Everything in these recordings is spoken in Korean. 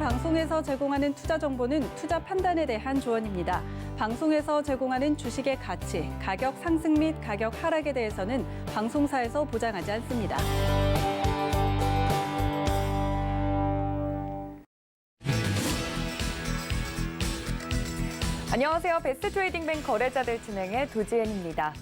방송에서 제공하는 투자 정보는 투자 판단에 대한 조언입니다. 방송에서 제공하는 주식의 가치, 가격 상승 및 가격 하락에 대해서는 방송사에서 보장하지 않습니다. 안녕하세요. 베스트트레이딩뱅 거래자들 진행의 도지은입니다.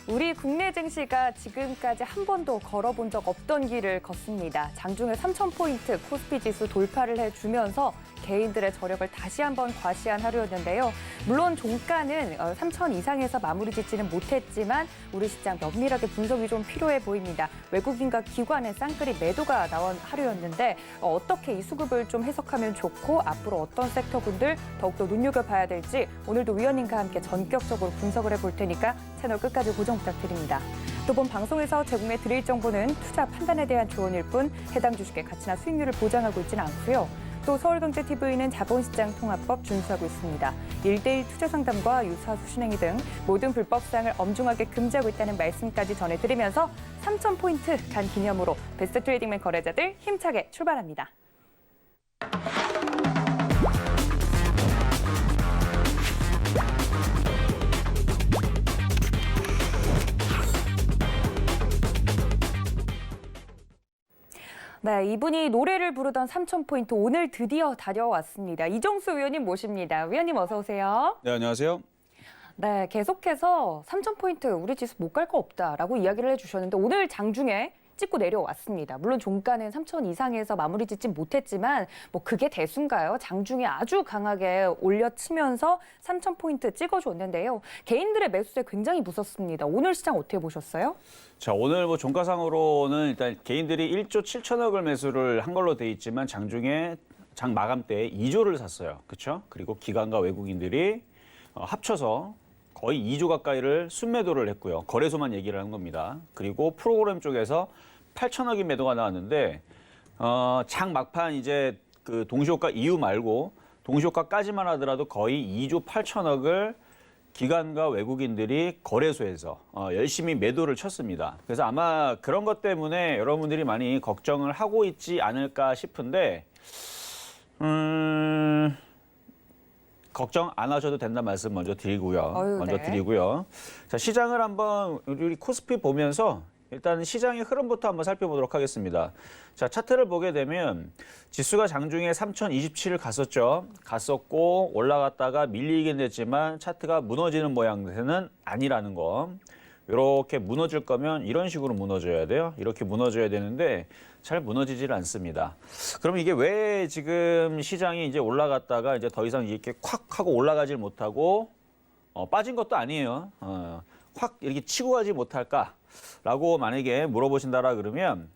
우리 국내 증시가 지금까지 한 번도 걸어본 적 없던 길을 걷습니다. 장중에 3,000포인트 코스피 지수 돌파를 해주면서 개인들의 저력을 다시 한번 과시한 하루였는데요. 물론 종가는 3,000 이상에서 마무리 짓지는 못했지만 우리 시장 면밀하게 분석이 좀 필요해 보입니다. 외국인과 기관의 쌍끌이 매도가 나온 하루였는데 어떻게 이 수급을 좀 해석하면 좋고 앞으로 어떤 섹터분들 더욱더 눈여겨봐야 될지 오늘도 위원님과 함께 전격적으로 분석을 해볼 테니까 채널 끝까지 고정 부탁드립니다. 또 본 방송에서 제공해 드릴 정보는 투자 판단에 대한 조언일 뿐 해당 주식의 가치나 수익률을 보장하고 있지는 않고요. 또 서울경제TV는 자본시장 통합법 준수하고 있습니다. 1:1 투자 상담과 유사수 신행위 등 모든 불법 사항을 엄중하게 금지하고 있다는 말씀까지 전해드리면서 3,000포인트 간 기념으로 베스트트레이딩맨 거래자들 힘차게 출발합니다. 네, 이분이 노래를 부르던 3,000포인트 오늘 드디어 다녀왔습니다. 이정수 위원님 모십니다. 위원님 어서 오세요. 네, 안녕하세요. 네, 계속해서 3,000포인트 우리 지수 못 갈 거 없다라고 이야기를 해주셨는데 오늘 장중에 찍고 내려왔습니다. 물론 종가는 3,000 이상에서 마무리 짓진 못했지만 뭐 그게 대수인가요? 장중에 아주 강하게 올려치면서 3,000포인트 찍어줬는데요. 개인들의 매수세 굉장히 무섭습니다. 오늘 시장 어떻게 보셨어요? 자, 오늘 뭐 종가상으로는 일단 개인들이 1조 7천억을 매수를 한 걸로 돼 있지만 장중에 장 마감 때 2조를 샀어요. 그렇죠? 그리고 기관과 외국인들이 합쳐서 거의 2조 가까이를 순매도를 했고요. 거래소만 얘기를 하는 겁니다. 그리고 프로그램 쪽에서 8천억인 매도가 나왔는데 장 막판 이제 그 동시효과 이후 말고 동시효과까지만 하더라도 거의 2조 8천억을 기관과 외국인들이 거래소에서 열심히 매도를 쳤습니다. 그래서 아마 그런 것 때문에 여러분들이 많이 걱정을 하고 있지 않을까 싶은데 걱정 안 하셔도 된다는 말씀 먼저 드리고요. 네. 자, 시장을 한번 우리 코스피 보면서 일단 시장의 흐름부터 한번 살펴보도록 하겠습니다. 자, 차트를 보게 되면 지수가 장중에 3,027을 갔었고 올라갔다가 밀리긴 했지만 차트가 무너지는 모양새는 아니라는 거. 이렇게 무너질 거면 이런 식으로 무너져야 돼요. 이렇게 무너져야 되는데 잘 무너지질 않습니다. 그럼 이게 왜 지금 시장이 이제 올라갔다가 이제 더 이상 이렇게 콱 하고 올라가질 못하고 빠진 것도 아니에요. 확 이렇게 치고 가지 못할까라고 만약에 물어보신다라 그러면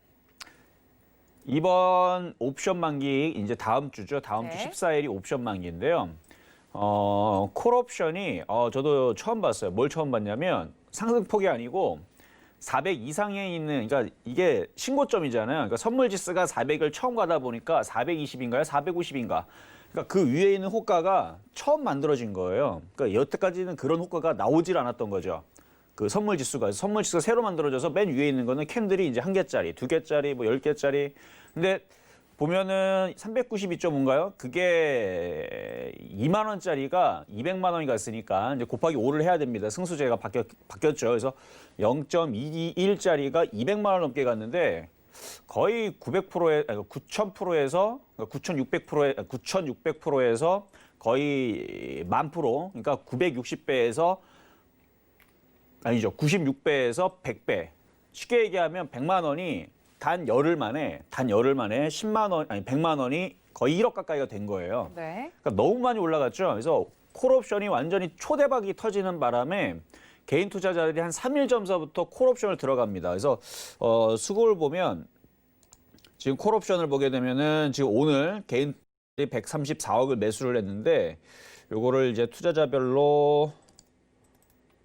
이번 옵션 만기 이제 다음 주죠. 다음 주 14일이 옵션 만기인데요. 콜옵션이 저도 처음 봤어요. 뭘 처음 봤냐면 상승폭이 아니고 400 이상에 있는, 그러니까 이게 신고점이잖아요. 그러니까 선물 지수가 400을 처음 가다 보니까 420인가요? 450인가? 그러니까 그 위에 있는 호가가 처음 만들어진 거예요. 그러니까 여태까지는 그런 호가가 나오질 않았던 거죠. 그 선물 지수가 새로 만들어져서 맨 위에 있는 거는 캔들이 이제 1개짜리, 2개짜리, 뭐 10개짜리. 근데 보면은 392.5인가요? 그게 2만 원짜리가 200만 원이 갔으니까 이제 곱하기 5를 해야 됩니다. 승수제가 바뀌었죠. 그래서 0.21짜리가 200만 원 넘게 갔는데 거의 900%에 9,000%에서 9,600%에서 거의 10,000%, 그러니까 960배에서 아니죠. 96배에서 100배. 쉽게 얘기하면 100만 원이 단 열흘 만에 10만 원, 아니 100만 원이 거의 1억 가까이가 된 거예요. 네. 그러니까 너무 많이 올라갔죠. 그래서 콜옵션이 완전히 초대박이 터지는 바람에 개인 투자자들이 한 3일 전서부터 콜옵션을 들어갑니다. 그래서 수급을 보면 지금 콜옵션을 보게 되면은 지금 오늘 개인들이 134억을 매수를 했는데 요거를 이제 투자자별로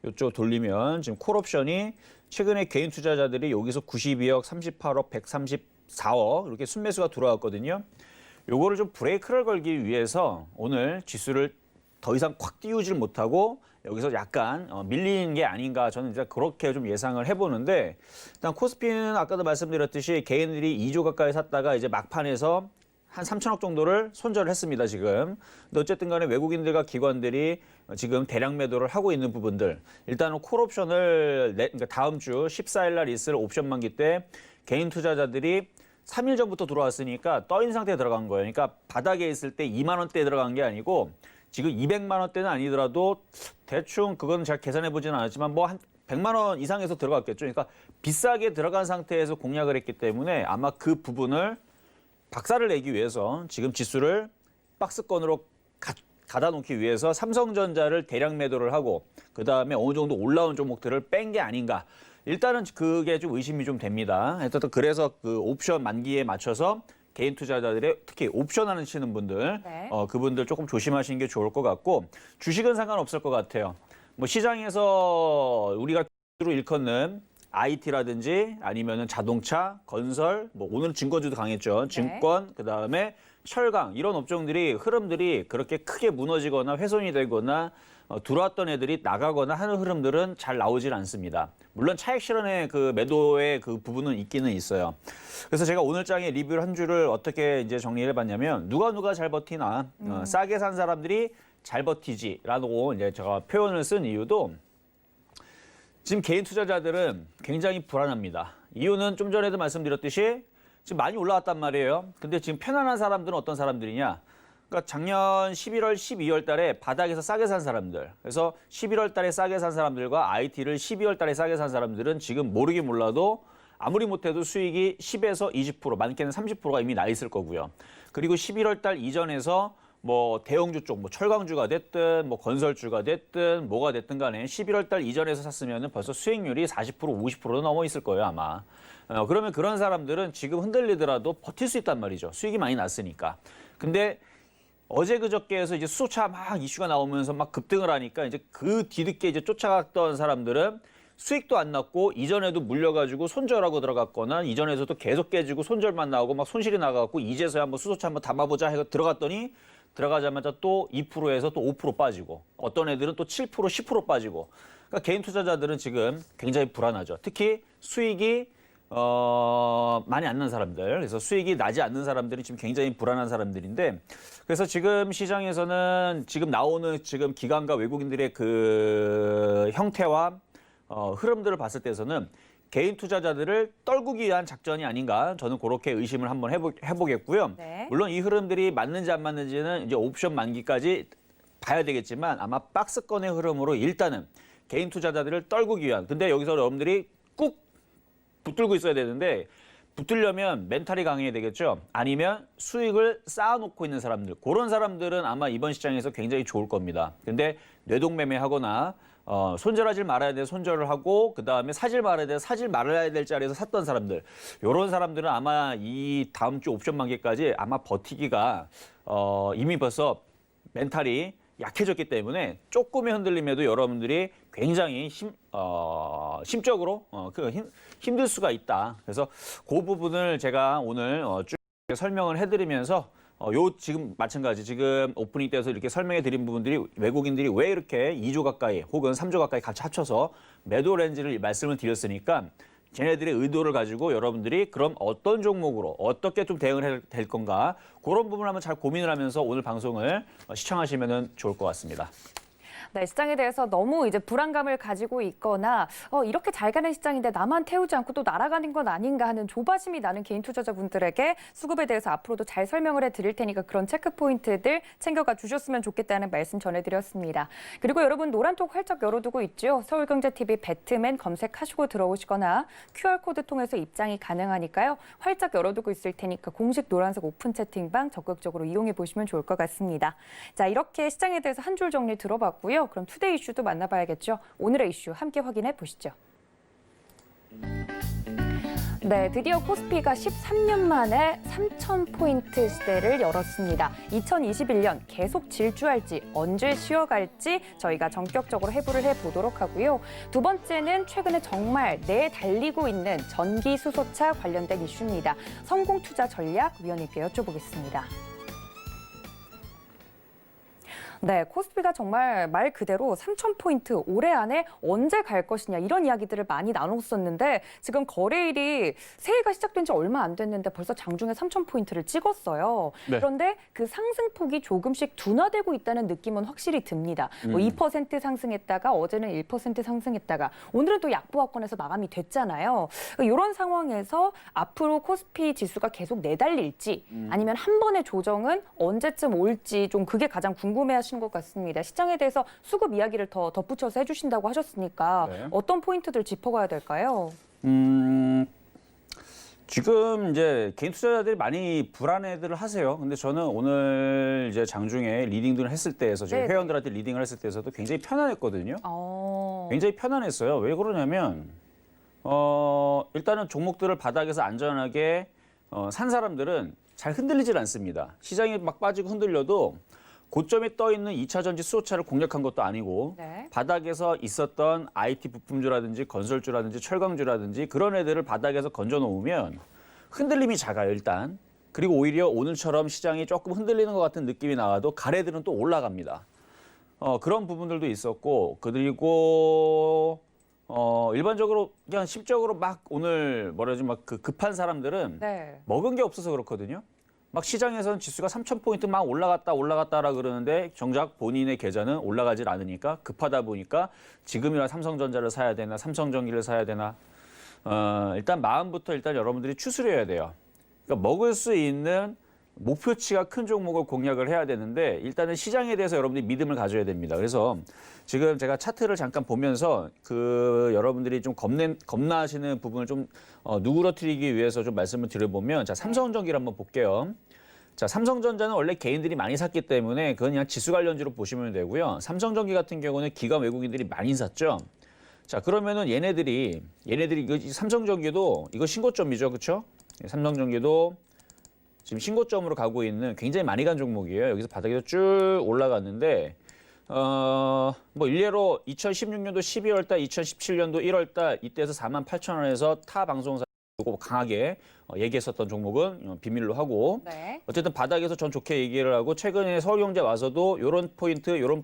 이쪽 돌리면 지금 콜옵션이 최근에 개인 투자자들이 여기서 92억, 38억, 134억 이렇게 순매수가 들어왔거든요. 요거를 좀 브레이크를 걸기 위해서 오늘 지수를 더 이상 콱 띄우질 못하고 여기서 약간 밀리는 게 아닌가 저는 이제 그렇게 좀 예상을 해보는데 일단 코스피는 아까도 말씀드렸듯이 개인들이 2조 가까이 샀다가 이제 막판에서 한 3천억 정도를 손절을 했습니다, 지금. 근데 어쨌든 간에 외국인들과 기관들이 지금 대량 매도를 하고 있는 부분들. 일단은 콜옵션을 그러니까 다음 주 14일 날 있을 옵션 만기 때 개인 투자자들이 3일 전부터 들어왔으니까 떠인 상태에 들어간 거예요. 그러니까 바닥에 있을 때 2만 원대에 들어간 게 아니고 지금 200만 원대는 아니더라도 대충 그건 제가 계산해 보지는 않았지만 뭐 한 100만 원 이상에서 들어갔겠죠. 그러니까 비싸게 들어간 상태에서 공략을 했기 때문에 아마 그 부분을 박살을 내기 위해서 지금 지수를 박스권으로 가다 놓기 위해서 삼성전자를 대량 매도를 하고 그다음에 어느 정도 올라온 종목들을 뺀 게 아닌가. 일단은 그게 좀 의심이 좀 됩니다. 그래서 그 옵션 만기에 맞춰서 개인 투자자들의 특히 옵션하는 치는 분들 네. 그분들 조금 조심하시는 게 좋을 것 같고 주식은 상관없을 것 같아요. 뭐 시장에서 우리가 주로 일컫는 IT라든지 아니면은 자동차, 건설, 뭐 오늘 증권주도 강했죠. 증권, 그다음에 철강 이런 업종들이 흐름들이 그렇게 크게 무너지거나 훼손이 되거나 들어왔던 애들이 나가거나 하는 흐름들은 잘 나오질 않습니다. 물론 차익 실현의 그 매도의 그 부분은 있기는 있어요. 그래서 제가 오늘 장에 리뷰를 한 줄을 어떻게 이제 정리를 해봤냐면 누가 잘 버티나 싸게 산 사람들이 잘 버티지라고 이제 제가 표현을 쓴 이유도 지금 개인 투자자들은 굉장히 불안합니다. 이유는 좀 전에도 말씀드렸듯이 지금 많이 올라왔단 말이에요. 근데 지금 편안한 사람들은 어떤 사람들이냐? 그러니까 작년 11월, 12월 달에 바닥에서 싸게 산 사람들. 그래서 11월 달에 싸게 산 사람들과 IT를 12월 달에 싸게 산 사람들은 지금 모르긴 몰라도 아무리 못해도 수익이 10에서 20%, 많게는 30%가 이미 나 있을 거고요. 그리고 11월 달 이전에서 뭐 대형주 쪽, 뭐 철강주가 됐든 뭐 건설주가 됐든 뭐가 됐든 간에 11월 달 이전에서 샀으면 벌써 수익률이 40%, 50%도 넘어 있을 거예요, 아마. 그러면 그런 사람들은 지금 흔들리더라도 버틸 수 있단 말이죠. 수익이 많이 났으니까. 근데 어제 그저께에서 이제 수소차 막 이슈가 나오면서 막 급등을 하니까 이제 그 뒤늦게 이제 쫓아갔던 사람들은 수익도 안 났고 이전에도 물려가지고 손절하고 들어갔거나 이전에서도 계속 깨지고 손절만 나오고 막 손실이 나가고 이제서야 한번 수소차 한번 담아보자 해서 들어갔더니 들어가자마자 또 2%에서 또 5% 빠지고 어떤 애들은 또 7%, 10% 빠지고 그러니까 개인 투자자들은 지금 굉장히 불안하죠. 특히 수익이 많이 안 난 사람들, 그래서 수익이 나지 않는 사람들이 지금 굉장히 불안한 사람들인데, 그래서 지금 시장에서는 지금 나오는 지금 기관과 외국인들의 그 형태와 흐름들을 봤을 때에서는 개인 투자자들을 떨구기 위한 작전이 아닌가 저는 그렇게 의심을 한번 해보겠고요. 네. 물론 이 흐름들이 맞는지 안 맞는지는 이제 옵션 만기까지 봐야 되겠지만 아마 박스권의 흐름으로 일단은 개인 투자자들을 떨구기 위한 근데 여기서 여러분들이 꾹 붙들고 있어야 되는데 붙들려면 멘탈이 강해야 되겠죠. 아니면 수익을 쌓아놓고 있는 사람들 그런 사람들은 아마 이번 시장에서 굉장히 좋을 겁니다. 근데 뇌동매매하거나 손절하지 말아야 돼 손절을 하고 그다음에 사질 말아야 돼 사질 말아야 될 자리에서 샀던 사람들 이런 사람들은 아마 이 다음 주 옵션 만기까지 아마 버티기가 이미 벌써 멘탈이 약해졌기 때문에 조금의 흔들림에도 여러분들이 굉장히 심적으로 힘들 수가 있다. 그래서 그 부분을 제가 오늘 쭉 설명을 해드리면서 지금 마찬가지 지금 오프닝 때에서 이렇게 설명해 드린 부분들이 외국인들이 왜 이렇게 2조 가까이 혹은 3조 가까이 같이 합쳐서 매도 렌즈를 말씀을 드렸으니까 쟤네들의 의도를 가지고 여러분들이 그럼 어떤 종목으로 어떻게 좀 대응을 해야 될 건가 그런 부분을 한번 잘 고민을 하면서 오늘 방송을 시청하시면 좋을 것 같습니다. 네, 시장에 대해서 너무 이제 불안감을 가지고 있거나 이렇게 잘 가는 시장인데 나만 태우지 않고 또 날아가는 건 아닌가 하는 조바심이 나는 개인 투자자분들에게 수급에 대해서 앞으로도 잘 설명을 해드릴 테니까 그런 체크 포인트들 챙겨가 주셨으면 좋겠다는 말씀 전해드렸습니다. 그리고 여러분 노란톡 활짝 열어두고 있죠. 서울경제TV 배트맨 검색하시고 들어오시거나 QR코드 통해서 입장이 가능하니까요. 활짝 열어두고 있을 테니까 공식 노란색 오픈 채팅방 적극적으로 이용해 보시면 좋을 것 같습니다. 자, 이렇게 시장에 대해서 한 줄 정리 들어봤고요. 그럼 투데이 이슈도 만나봐야겠죠. 오늘의 이슈 함께 확인해 보시죠. 네, 드디어 코스피가 13년 만에 3,000포인트 시대를 열었습니다. 2021년 계속 질주할지 언제 쉬어갈지 저희가 전격적으로 해부를 해보도록 하고요. 두 번째는 최근에 정말 내달리고 있는 전기 수소차 관련된 이슈입니다. 성공투자 전략 위원님께 여쭤보겠습니다. 네, 코스피가 정말 말 그대로 3,000포인트 올해 안에 언제 갈 것이냐 이런 이야기들을 많이 나눴었는데 지금 거래일이 새해가 시작된 지 얼마 안 됐는데 벌써 장중에 3,000포인트를 찍었어요. 네. 그런데 그 상승폭이 조금씩 둔화되고 있다는 느낌은 확실히 듭니다. 뭐 2% 상승했다가 어제는 1% 상승했다가 오늘은 또 약보합권에서 마감이 됐잖아요. 이런 상황에서 앞으로 코스피 지수가 계속 내달릴지 아니면 한 번의 조정은 언제쯤 올지 좀 그게 가장 궁금해하시는 것 같습니다. 시장에 대해서 수급 이야기를 더 덧붙여서 해주신다고 하셨으니까 네. 어떤 포인트들 짚어가야 될까요? 지금 이제 개인 투자자들이 많이 불안해들 하세요. 근데 저는 오늘 이제 장중에 리딩을 했을 때에서 제가 네네. 회원들한테 리딩을 했을 때에서도 굉장히 편안했거든요. 어... 굉장히 편안했어요. 왜 그러냐면 일단은 종목들을 바닥에서 안전하게 산 사람들은 잘 흔들리질 않습니다. 시장이 막 빠지고 흔들려도 고점에 떠 있는 2차 전지 수소차를 공략한 것도 아니고 네. 바닥에서 있었던 IT 부품주라든지 건설주라든지 철강주라든지 그런 애들을 바닥에서 건져 놓으면 흔들림이 작아요, 일단. 그리고 오히려 오늘처럼 시장이 조금 흔들리는 것 같은 느낌이 나와도 가래들은 또 올라갑니다. 그런 부분들도 있었고 그리고 일반적으로 그냥 심적으로 막 오늘 뭐라지 막 그 급한 사람들은 네. 먹은 게 없어서 그렇거든요. 막 시장에서는 지수가 3,000포인트 막 올라갔다라 그러는데 정작 본인의 계좌는 올라가질 않으니까 급하다 보니까 지금이라 삼성전자를 사야 되나 삼성전기를 사야 되나 일단 마음부터 일단 여러분들이 추스려야 돼요. 그러니까 먹을 수 있는 목표치가 큰 종목을 공략을 해야 되는데 일단은 시장에 대해서 여러분들이 믿음을 가져야 됩니다. 그래서 지금 제가 차트를 잠깐 보면서 그 여러분들이 좀 겁나하시는 부분을 좀 누그러뜨리기 위해서 좀 말씀을 드려보면 자 삼성전기를 한번 볼게요. 자 삼성전자는 원래 개인들이 많이 샀기 때문에 그건 그냥 지수 관련주로 보시면 되고요. 삼성전기 같은 경우는 기관 외국인들이 많이 샀죠. 자 그러면은 얘네들이 이거 삼성전기도 이거 신고점이죠, 그렇죠? 삼성전기도 지금 신고점으로 가고 있는 굉장히 많이 간 종목이에요. 여기서 바닥에서 쭉 올라갔는데 뭐 일례로 2016년도 12월 달, 2017년도 1월 달 이때에서 48,000원에서 타 방송사 고 강하게 얘기했었던 종목은 비밀로 하고 네. 어쨌든 바닥에서 전 좋게 얘기를 하고 최근에 서울경제 와서도 이런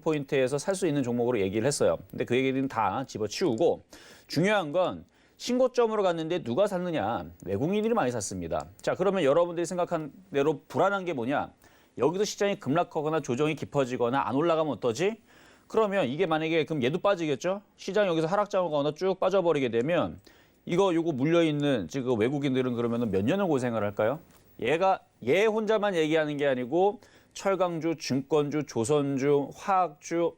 포인트에서 살 수 있는 종목으로 얘기를 했어요. 근데 그 얘기는 다 집어치우고 중요한 건 신고점으로 갔는데 누가 샀느냐? 외국인들이 많이 샀습니다. 자, 그러면 여러분들이 생각한 대로 불안한 게 뭐냐? 여기서 시장이 급락하거나 조정이 깊어지거나 안 올라가면 어떠지? 그러면 이게 만약에 그럼 얘도 빠지겠죠? 시장 여기서 하락장을 가거나 쭉 빠져버리게 되면 요거 물려있는 지금 외국인들은 그러면 몇 년을 고생을 할까요? 얘 혼자만 얘기하는 게 아니고 철강주, 증권주, 조선주, 화학주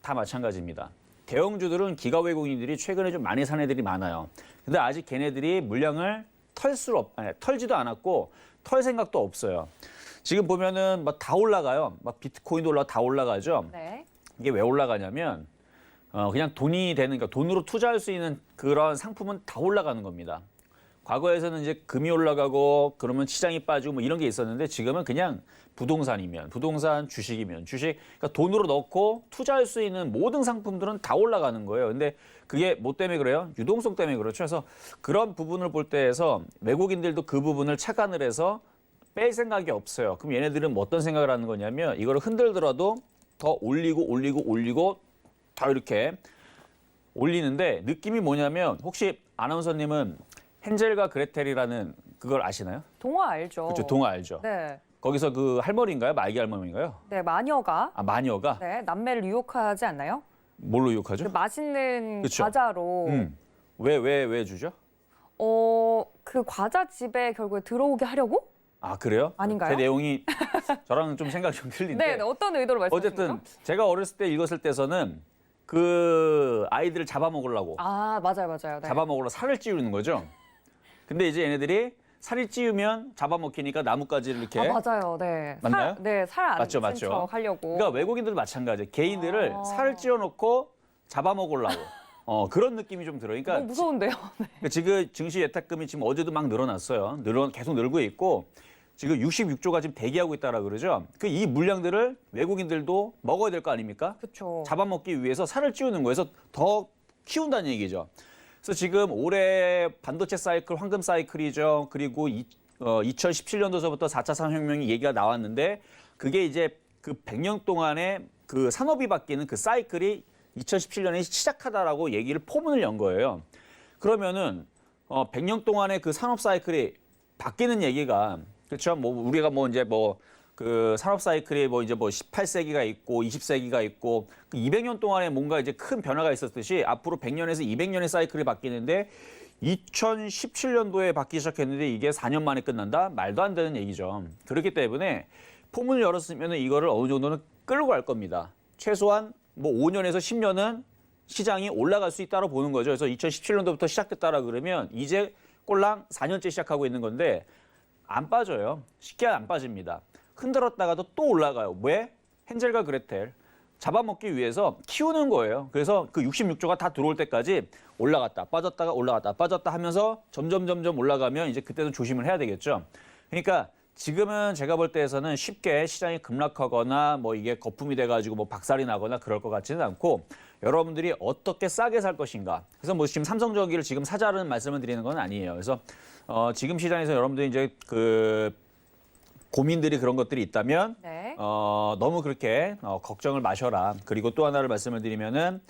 다 마찬가지입니다. 대형주들은 기가 외국인들이 최근에 좀 많이 산 애들이 많아요. 근데 아직 걔네들이 물량을 털지도 않았고 털 생각도 없어요. 지금 보면은 막 다 올라가요. 막 비트코인도 다 올라가죠. 네. 이게 왜 올라가냐면 그냥 돈이 되는 그러니까 돈으로 투자할 수 있는 그런 상품은 다 올라가는 겁니다. 과거에서는 이제 금이 올라가고 그러면 시장이 빠지고 뭐 이런 게 있었는데 지금은 그냥 부동산이면 부동산, 주식이면 주식, 그러니까 돈으로 넣고 투자할 수 있는 모든 상품들은 다 올라가는 거예요. 근데 그게 뭐 때문에 그래요? 유동성 때문에 그렇죠. 그래서 그런 부분을 볼 때에서 외국인들도 그 부분을 착안을 해서 뺄 생각이 없어요. 그럼 얘네들은 뭐 어떤 생각을 하는 거냐면 이거를 흔들더라도 더 올리고 더 이렇게 올리는데 느낌이 뭐냐면 혹시 아나운서님은 헨젤과 그레텔이라는 그걸 아시나요? 동화 알죠? 그렇죠. 동화 알죠. 네. 거기서 그 할머니인가요? 말기 할머니인가요? 네, 마녀가 마녀가 네, 남매를 유혹하지 않나요? 뭘로 유혹하죠? 그 맛있는 그쵸. 과자로 왜 주죠? 그 과자 집에 결국에 들어오게 하려고? 아, 그래요? 아닌가요? 제 내용이 저랑 좀 생각이 좀 틀린데. 네, 어떤 의도로 말씀하시는 어쨌든 제가 어렸을 때 읽었을 때서는 그 아이들을 잡아먹으려고 아, 맞아요. 네. 잡아먹으러 살을 찌우는 거죠. 근데 이제 얘네들이 살이 찌우면 잡아먹히니까 나뭇가지를 이렇게. 아, 맞아요. 네. 맞나요? 살 안 맞죠. 쓴 척 하려고. 그러니까 외국인들도 마찬가지예요. 개인들을 살을 찌워놓고 잡아먹으려고. 그런 느낌이 좀 들어요. 그러니까 너무 무서운데요. 네. 지금 증시 예탁금이 지금 어제도 막 늘어났어요. 계속 늘고 있고 지금 66조가 지금 대기하고 있다라 그러죠. 이 물량들을 외국인들도 먹어야 될 거 아닙니까? 그렇죠. 잡아먹기 위해서 살을 찌우는 거에서 더 키운다는 얘기죠. 그래서 지금 올해 반도체 사이클, 황금 사이클이죠. 그리고 2017년도서부터 4차 산업혁명이 얘기가 나왔는데 그게 이제 그 100년 동안에 그 산업이 바뀌는 그 사이클이 2017년에 시작하다라고 얘기를 포문을 연 거예요. 그러면은 100년 동안의 그 산업 사이클이 바뀌는 얘기가 그렇죠. 뭐 우리가 뭐 이제 뭐 그 산업 사이클이 뭐 이제 뭐 18세기가 있고 20세기가 있고 그 200년 동안에 뭔가 이제 큰 변화가 있었듯이 앞으로 100년에서 200년의 사이클이 바뀌는데 2017년도에 바뀌기 시작했는데 이게 4년 만에 끝난다? 말도 안 되는 얘기죠. 그렇기 때문에 포문을 열었으면 이거를 어느 정도는 끌고 갈 겁니다. 최소한 뭐 5년에서 10년은 시장이 올라갈 수 있다고 보는 거죠. 그래서 2017년도부터 시작됐다라 그러면 이제 꼴랑 4년째 시작하고 있는 건데 안 빠져요. 쉽게 안 빠집니다. 흔들었다가도 또 올라가요. 왜? 헨젤과 그레텔 잡아먹기 위해서 키우는 거예요. 그래서 그 66조가 다 들어올 때까지 올라갔다 빠졌다가 올라갔다 빠졌다 하면서 점점 올라가면 이제 그때는 조심을 해야 되겠죠. 그러니까 지금은 제가 볼 때에서는 쉽게 시장이 급락하거나 뭐 이게 거품이 돼가지고 뭐 박살이 나거나 그럴 것 같지는 않고 여러분들이 어떻게 싸게 살 것인가. 그래서 뭐 지금 삼성전기를 지금 사자라는 말씀을 드리는 건 아니에요. 그래서 지금 시장에서 여러분들이 이제 그 고민들이 그런 것들이 있다면 네. 너무 그렇게 걱정을 마셔라. 그리고 또 하나를 말씀을 드리면은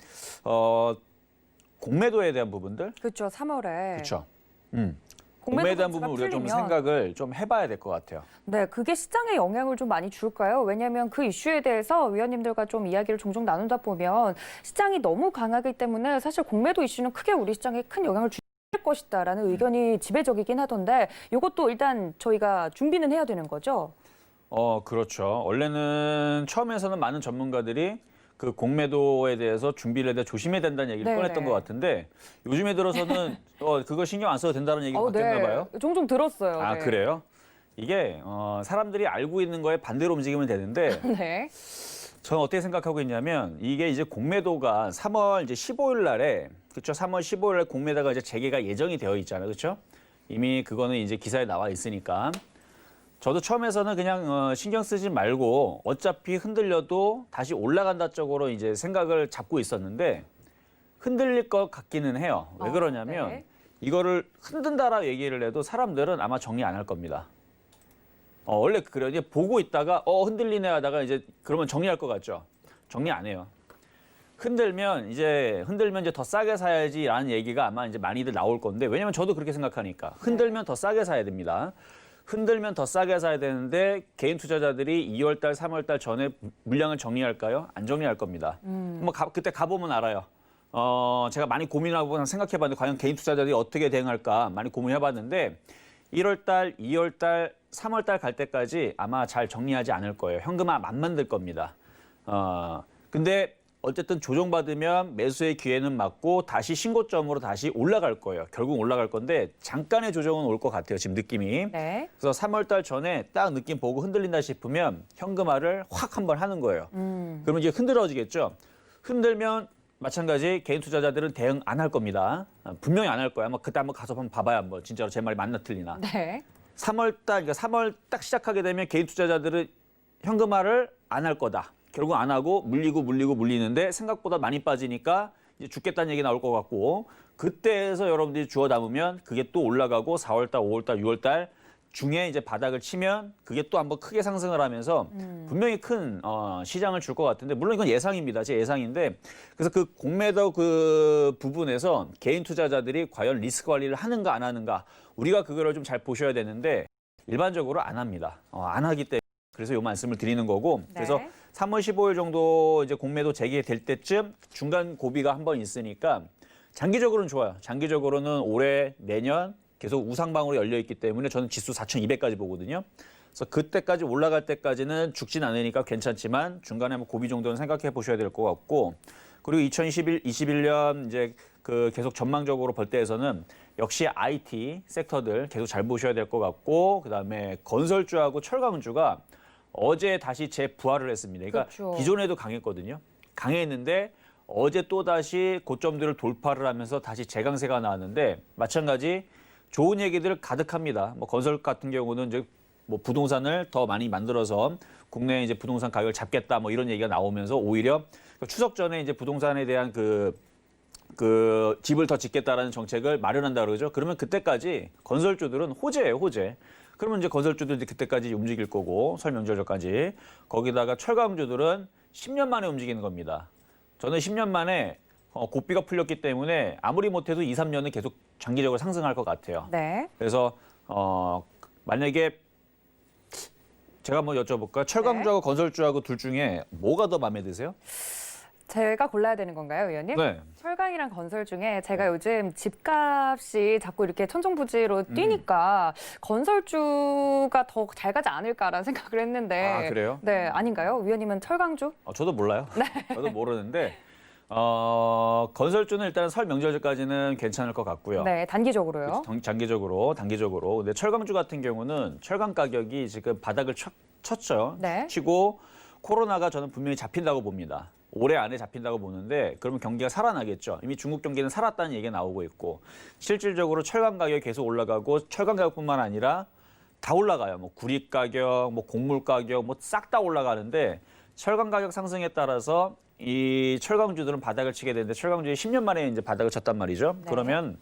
공매도에 대한 부분들. 그렇죠. 3월에. 그렇죠. 공매도 공매에 대한 부분 조치가 우리가 좀 풀리면 생각을 좀 해봐야 될 것 같아요. 네, 그게 시장에 영향을 좀 많이 줄까요? 왜냐하면 그 이슈에 대해서 위원님들과 좀 이야기를 종종 나누다 보면 시장이 너무 강하기 때문에 사실 공매도 이슈는 크게 우리 시장에 큰 영향을 줄 것이다라는 의견이 지배적이긴 하던데 이것도 일단 저희가 준비는 해야 되는 거죠? 그렇죠. 원래는 처음에서는 많은 전문가들이 그 공매도에 대해서 준비를 해야 조심해야 된다는 얘기를 네네. 꺼냈던 것 같은데 요즘에 들어서는 그거 신경 안 써도 된다는 얘기가 바뀌었나 봐요. 네. 종종 들었어요. 아, 네. 그래요? 이게 사람들이 알고 있는 거에 반대로 움직이면 되는데 네. 저는 어떻게 생각하고 있냐면 이게 이제 공매도가 3월 이제 15일 날에 그렇죠? 3월 15일 날 공매도가 이제 재개가 예정이 되어 있잖아요. 그렇죠? 이미 그거는 이제 기사에 나와 있으니까 저도 처음에서는 그냥 신경 쓰지 말고 어차피 흔들려도 다시 올라간다 쪽으로 이제 생각을 잡고 있었는데 흔들릴 것 같기는 해요. 왜 그러냐면 네. 이거를 흔든다라 얘기를 해도 사람들은 아마 정리 안 할 겁니다. 원래 그래요. 이제 보고 있다가 흔들리네 하다가 이제 그러면 정리할 것 같죠. 정리 안 해요. 흔들면 이제 더 싸게 사야지라는 얘기가 아마 이제 많이들 나올 건데 왜냐면 저도 그렇게 생각하니까 흔들면 더 싸게 사야 됩니다. 흔들면 더 싸게 사야 되는데 개인 투자자들이 2월 달, 3월 달 전에 물량을 정리할까요? 안 정리할 겁니다. 뭐 그때 가보면 알아요. 제가 많이 고민하고 생각해봤는데 과연 개인 투자자들이 어떻게 대응할까 많이 고민해봤는데 1월 달, 2월 달, 3월 달 갈 때까지 아마 잘 정리하지 않을 거예요. 현금화 안 만들 겁니다. 근데 어쨌든 조정받으면 매수의 기회는 맞고 다시 신고점으로 다시 올라갈 거예요. 결국 올라갈 건데 잠깐의 조정은 올 것 같아요. 지금 느낌이. 네. 그래서 3월 달 전에 딱 느낌 보고 흔들린다 싶으면 현금화를 확 한번 하는 거예요. 그러면 이제 흔들어지겠죠. 흔들면 마찬가지 개인 투자자들은 대응 안 할 겁니다. 분명히 안 할 거야. 아마 그때 한번 가서 한번 봐봐야 한번 진짜로 제 말이 맞나 틀리나. 네. 3월 달, 그러니까 3월 딱 시작하게 되면 개인 투자자들은 현금화를 안 할 거다. 결국 안 하고 물리는데 생각보다 많이 빠지니까 이제 죽겠다는 얘기 나올 것 같고 그때에서 여러분들이 주워 담으면 그게 또 올라가고 4월 달, 5월 달, 6월 달 중에 이제 바닥을 치면 그게 또 한번 크게 상승을 하면서 분명히 큰 시장을 줄 것 같은데 물론 이건 예상입니다. 제 예상인데 그래서 그 공매도 그 부분에서 개인 투자자들이 과연 리스크 관리를 하는가 안 하는가 우리가 그거를 좀 잘 보셔야 되는데 일반적으로 안 합니다. 안 하기 때문에 그래서 이 말씀을 드리는 거고 그래서 네. 3월 15일 정도 이제 공매도 재개될 때쯤 중간 고비가 한 번 있으니까 장기적으로는 좋아요. 장기적으로는 올해 내년 계속 우상방으로 열려 있기 때문에 저는 지수 4,200까지 보거든요. 그래서 그때까지 올라갈 때까지는 죽진 않으니까 괜찮지만 중간에 뭐 고비 정도는 생각해 보셔야 될 것 같고 그리고 2021년 이제 그 계속 전망적으로 볼 때에서는 역시 IT 섹터들 계속 잘 보셔야 될 것 같고 그다음에 건설주하고 철강주가 어제 다시 재부활을 했습니다. 그러니까 그렇죠. 기존에도 강했거든요. 강했는데 어제 또다시 고점들을 돌파를 하면서 다시 재강세가 나왔는데 마찬가지 좋은 얘기들 가득합니다. 뭐 건설 같은 경우는 이제 뭐 부동산을 더 많이 만들어서 국내 이제 부동산 가격을 잡겠다 뭐 이런 얘기가 나오면서 오히려 추석 전에 이제 부동산에 대한 그 집을 더 짓겠다라는 정책을 마련한다 그러죠. 그러면 그때까지 건설주들은 호재예요, 호재. 그러면 이제 건설주도 이제 그때까지 움직일 거고 설명절까지 거기다가 철강주들은 10년 만에 움직이는 겁니다. 저는 10년 만에 고비가 풀렸기 때문에 아무리 못해도 2, 3년은 계속 장기적으로 상승할 것 같아요. 네. 그래서 만약에 제가 한번 여쭤볼까요? 철강주하고 건설주하고 둘 중에 뭐가 더 마음에 드세요? 제가 골라야 되는 건가요, 의원님? 네. 철강이랑 건설 중에 제가 요즘 집값이 자꾸 이렇게 천정부지로 뛰니까 건설주가 더 잘 가지 않을까라는 생각을 했는데. 아, 그래요? 네, 아닌가요? 의원님은 철강주? 저도 몰라요. 저도 모르는데 건설주는 일단 설 명절까지는 괜찮을 것 같고요. 네, 단기적으로요. 장기적으로. 근데 철강주 같은 경우는 철강 가격이 지금 바닥을 쳤죠. 네. 치고 코로나가 저는 분명히 잡힌다고 봅니다. 올해 안에 잡힌다고 보는데 그러면 경기가 살아나겠죠. 이미 중국 경기는 살았다는 얘기가 나오고 있고 실질적으로 철강 가격이 계속 올라가고 철강 가격뿐만 아니라 다 올라가요. 뭐 구리 가격, 뭐 곡물 가격, 뭐 싹 다 올라가는데 철강 가격 상승에 따라서 이 철강주들은 바닥을 치게 되는데 철강주들이 10년 만에 이제 바닥을 쳤단 말이죠. 네. 그러면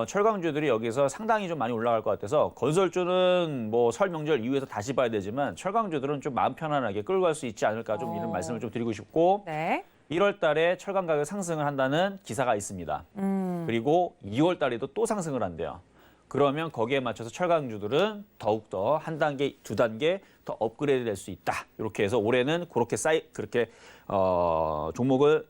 철강주들이 여기서 상당히 좀 많이 올라갈 것 같아서 건설주는 뭐 설 명절 이후에서 다시 봐야 되지만 철강주들은 좀 마음 편안하게 끌고 갈 수 있지 않을까 좀 이런 말씀을 좀 드리고 싶고 네. 1월 달에 철강 가격 상승을 한다는 기사가 있습니다. 그리고 2월 달에도 또 상승을 한대요. 그러면 거기에 맞춰서 철강주들은 더욱더 한 단계, 두 단계 더 업그레이드 될 수 있다. 이렇게 해서 올해는 그렇게 종목을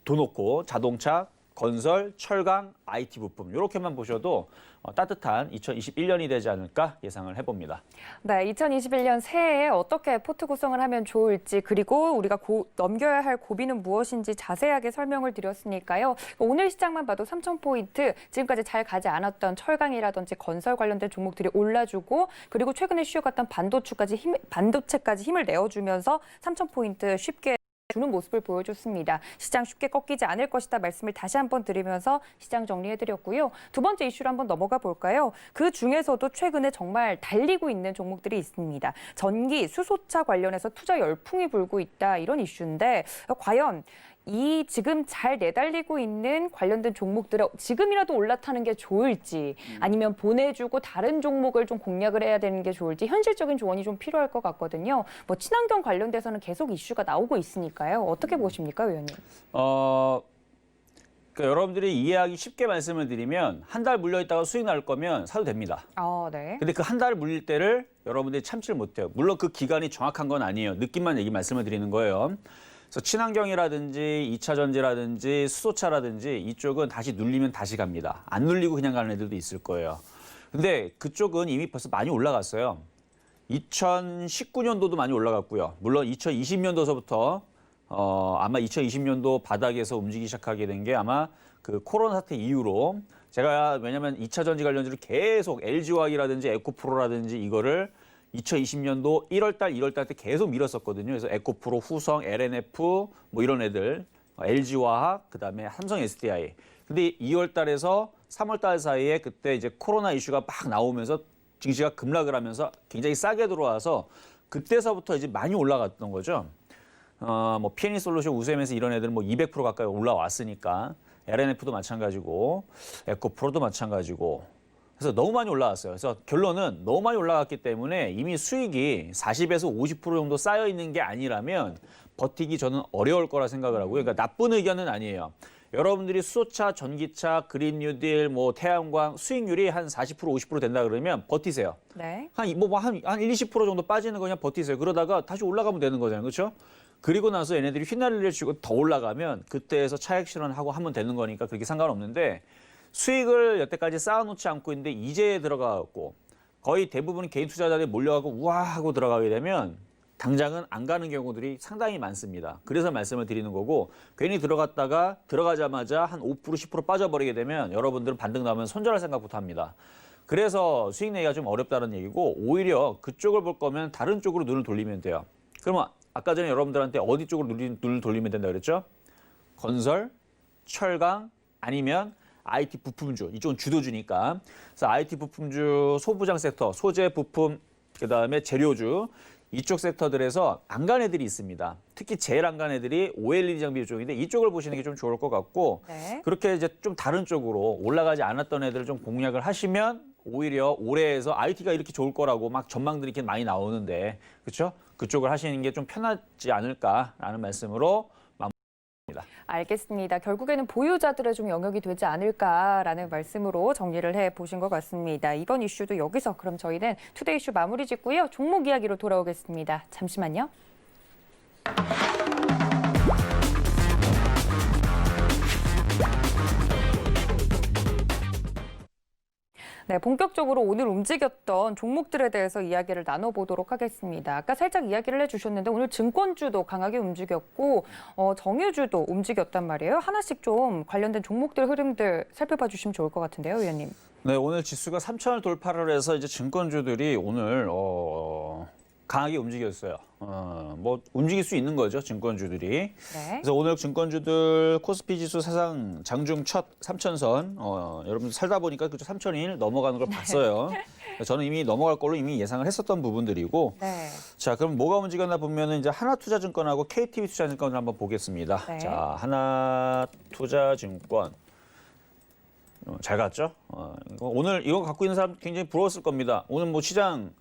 둬 놓고 자동차, 건설, 철강, IT 부품 이렇게만 보셔도 따뜻한 2021년이 되지 않을까 예상을 해봅니다. 네, 2021년 새해에 어떻게 포트 구성을 하면 좋을지 그리고 우리가 넘겨야 할 고비는 무엇인지 자세하게 설명을 드렸으니까요. 오늘 시장만 봐도 3,000포인트 지금까지 잘 가지 않았던 철강이라든지 건설 관련된 종목들이 올라주고 그리고 최근에 쉬어갔던 반도체까지 힘을 내어주면서 3,000포인트 쉽게 주는 모습을 보여줬습니다. 시장 쉽게 꺾이지 않을 것이다 말씀을 다시 한번 드리면서 시장 정리해드렸고요. 두 번째 이슈로 한번 넘어가 볼까요? 그 중에서도 최근에 정말 달리고 있는 종목들이 있습니다. 전기, 수소차 관련해서 투자 열풍이 불고 있다 이런 이슈인데 과연 이 지금 잘 내달리고 있는 관련된 종목들을 지금이라도 올라타는 게 좋을지 아니면 보내주고 다른 종목을 좀 공략을 해야 되는 게 좋을지 현실적인 조언이 좀 필요할 것 같거든요. 뭐 친환경 관련돼서는 계속 이슈가 나오고 있으니까요. 어떻게 보십니까, 의원님? 그러니까 여러분들이 이해하기 쉽게 말씀을 드리면 한 달 물려 있다가 수익 날 거면 사도 됩니다. 네. 근데 그 한 달 물릴 때를 여러분들이 참지를 못해요. 물론 그 기간이 정확한 건 아니에요. 느낌만 말씀을 드리는 거예요. 그래서 친환경이라든지 2차 전지라든지 수소차라든지 이쪽은 다시 눌리면 다시 갑니다. 안 눌리고 그냥 가는 애들도 있을 거예요. 근데 그쪽은 이미 벌써 많이 올라갔어요. 2019년도도 많이 올라갔고요. 물론 2020년도서부터 아마 2020년도 바닥에서 움직이기 시작하게 된 게 아마 그 코로나 사태 이후로 제가 왜냐면 2차 전지 관련주를 계속 LG화학이라든지 에코프로라든지 이거를 2020년도 1월달, 2월달 때 계속 밀었었거든요. 그래서 에코프로, 후성, LNF 뭐 이런 애들, LG화학, 그다음에 삼성 SDI. 근데 2월달에서 3월달 사이에 그때 이제 코로나 이슈가 막 나오면서 증시가 급락을 하면서 굉장히 싸게 들어와서 그때서부터 이제 많이 올라갔던 거죠. 뭐 PNE 솔루션, 우세면서 이런 애들 뭐 200% 가까이 올라왔으니까 LNF도 마찬가지고 에코프로도 마찬가지고. 그래서 너무 많이 올라왔어요. 그래서 결론은 너무 많이 올라갔기 때문에 이미 수익이 40에서 50% 정도 쌓여 있는 게 아니라면 버티기 저는 어려울 거라 생각을 하고요. 그러니까 나쁜 의견은 아니에요. 여러분들이 수소차, 전기차, 그린 뉴딜, 뭐 태양광 수익률이 한 40% 50% 된다 그러면 버티세요. 네. 한 1, 20% 정도 빠지는 거 그냥 버티세요. 그러다가 다시 올라가면 되는 거잖아요. 그렇죠? 그리고 나서 얘네들이 휘날리를 치고 더 올라가면 그때에서 차익 실현하고 하면 되는 거니까 그렇게 상관없는데 수익을 여태까지 쌓아놓지 않고 있는데 이제 들어가고 거의 대부분 개인 투자자들이 몰려가고 우와 하고 들어가게 되면 당장은 안 가는 경우들이 상당히 많습니다. 그래서 말씀을 드리는 거고 괜히 들어갔다가 들어가자마자 한 5% 10% 빠져버리게 되면 여러분들은 반등 나오면 손절할 생각부터 합니다. 그래서 수익 내기가 좀 어렵다는 얘기고 오히려 그쪽을 볼 거면 다른 쪽으로 눈을 돌리면 돼요. 그러면 아까 전에 여러분들한테 어디 쪽으로 눈을 돌리면 된다 그랬죠? 건설, 철강 아니면 IT 부품주, 이쪽은 주도주니까. 그래서 IT 부품주, 소부장 섹터, 소재 부품, 그다음에 재료주 이쪽 섹터들에서 안 간 애들이 있습니다. 특히 제일 안 간 애들이 OLED 장비 쪽인데 이쪽을 보시는 게 좀 좋을 것 같고 네. 그렇게 이제 좀 다른 쪽으로 올라가지 않았던 애들을 좀 공략을 하시면 오히려 올해에서 IT가 이렇게 좋을 거라고 막 전망들이 이렇게 많이 나오는데 그렇죠? 그쪽을 하시는 게 좀 편하지 않을까라는 말씀으로 마무리합니다. 알겠습니다. 결국에는 보유자들의 좀 영역이 되지 않을까라는 말씀으로 정리를 해보신 것 같습니다. 이번 이슈도 여기서 그럼 저희는 투데이 이슈 마무리 짓고요. 종목 이야기로 돌아오겠습니다. 잠시만요. 네, 본격적으로 오늘 움직였던 종목들에 대해서 이야기를 나눠보도록 하겠습니다. 아까 살짝 이야기를 해주셨는데 오늘 증권주도 강하게 움직였고 정유주도 움직였단 말이에요. 하나씩 좀 관련된 종목들 흐름들 살펴봐 주시면 좋을 것 같은데요, 위원님. 네, 오늘 지수가 3,000을 돌파를 해서 이제 증권주들이 오늘 강하게 움직였어요. 뭐 움직일 수 있는 거죠, 증권주들이. 네. 그래서 오늘 증권주들 코스피 지수 사상 장중 첫 3,000선 여러분 살다 보니까 그죠 3,000일 넘어가는 걸 봤어요. 저는 이미 넘어갈 걸로 이미 예상을 했었던 부분들이고. 네. 자, 그럼 뭐가 움직였나 보면은 이제 하나투자증권하고 KTB 투자증권을 한번 보겠습니다. 네. 자, 하나투자증권. 잘 갔죠? 오늘 이거 갖고 있는 사람 굉장히 부러웠을 겁니다. 오늘 뭐 시장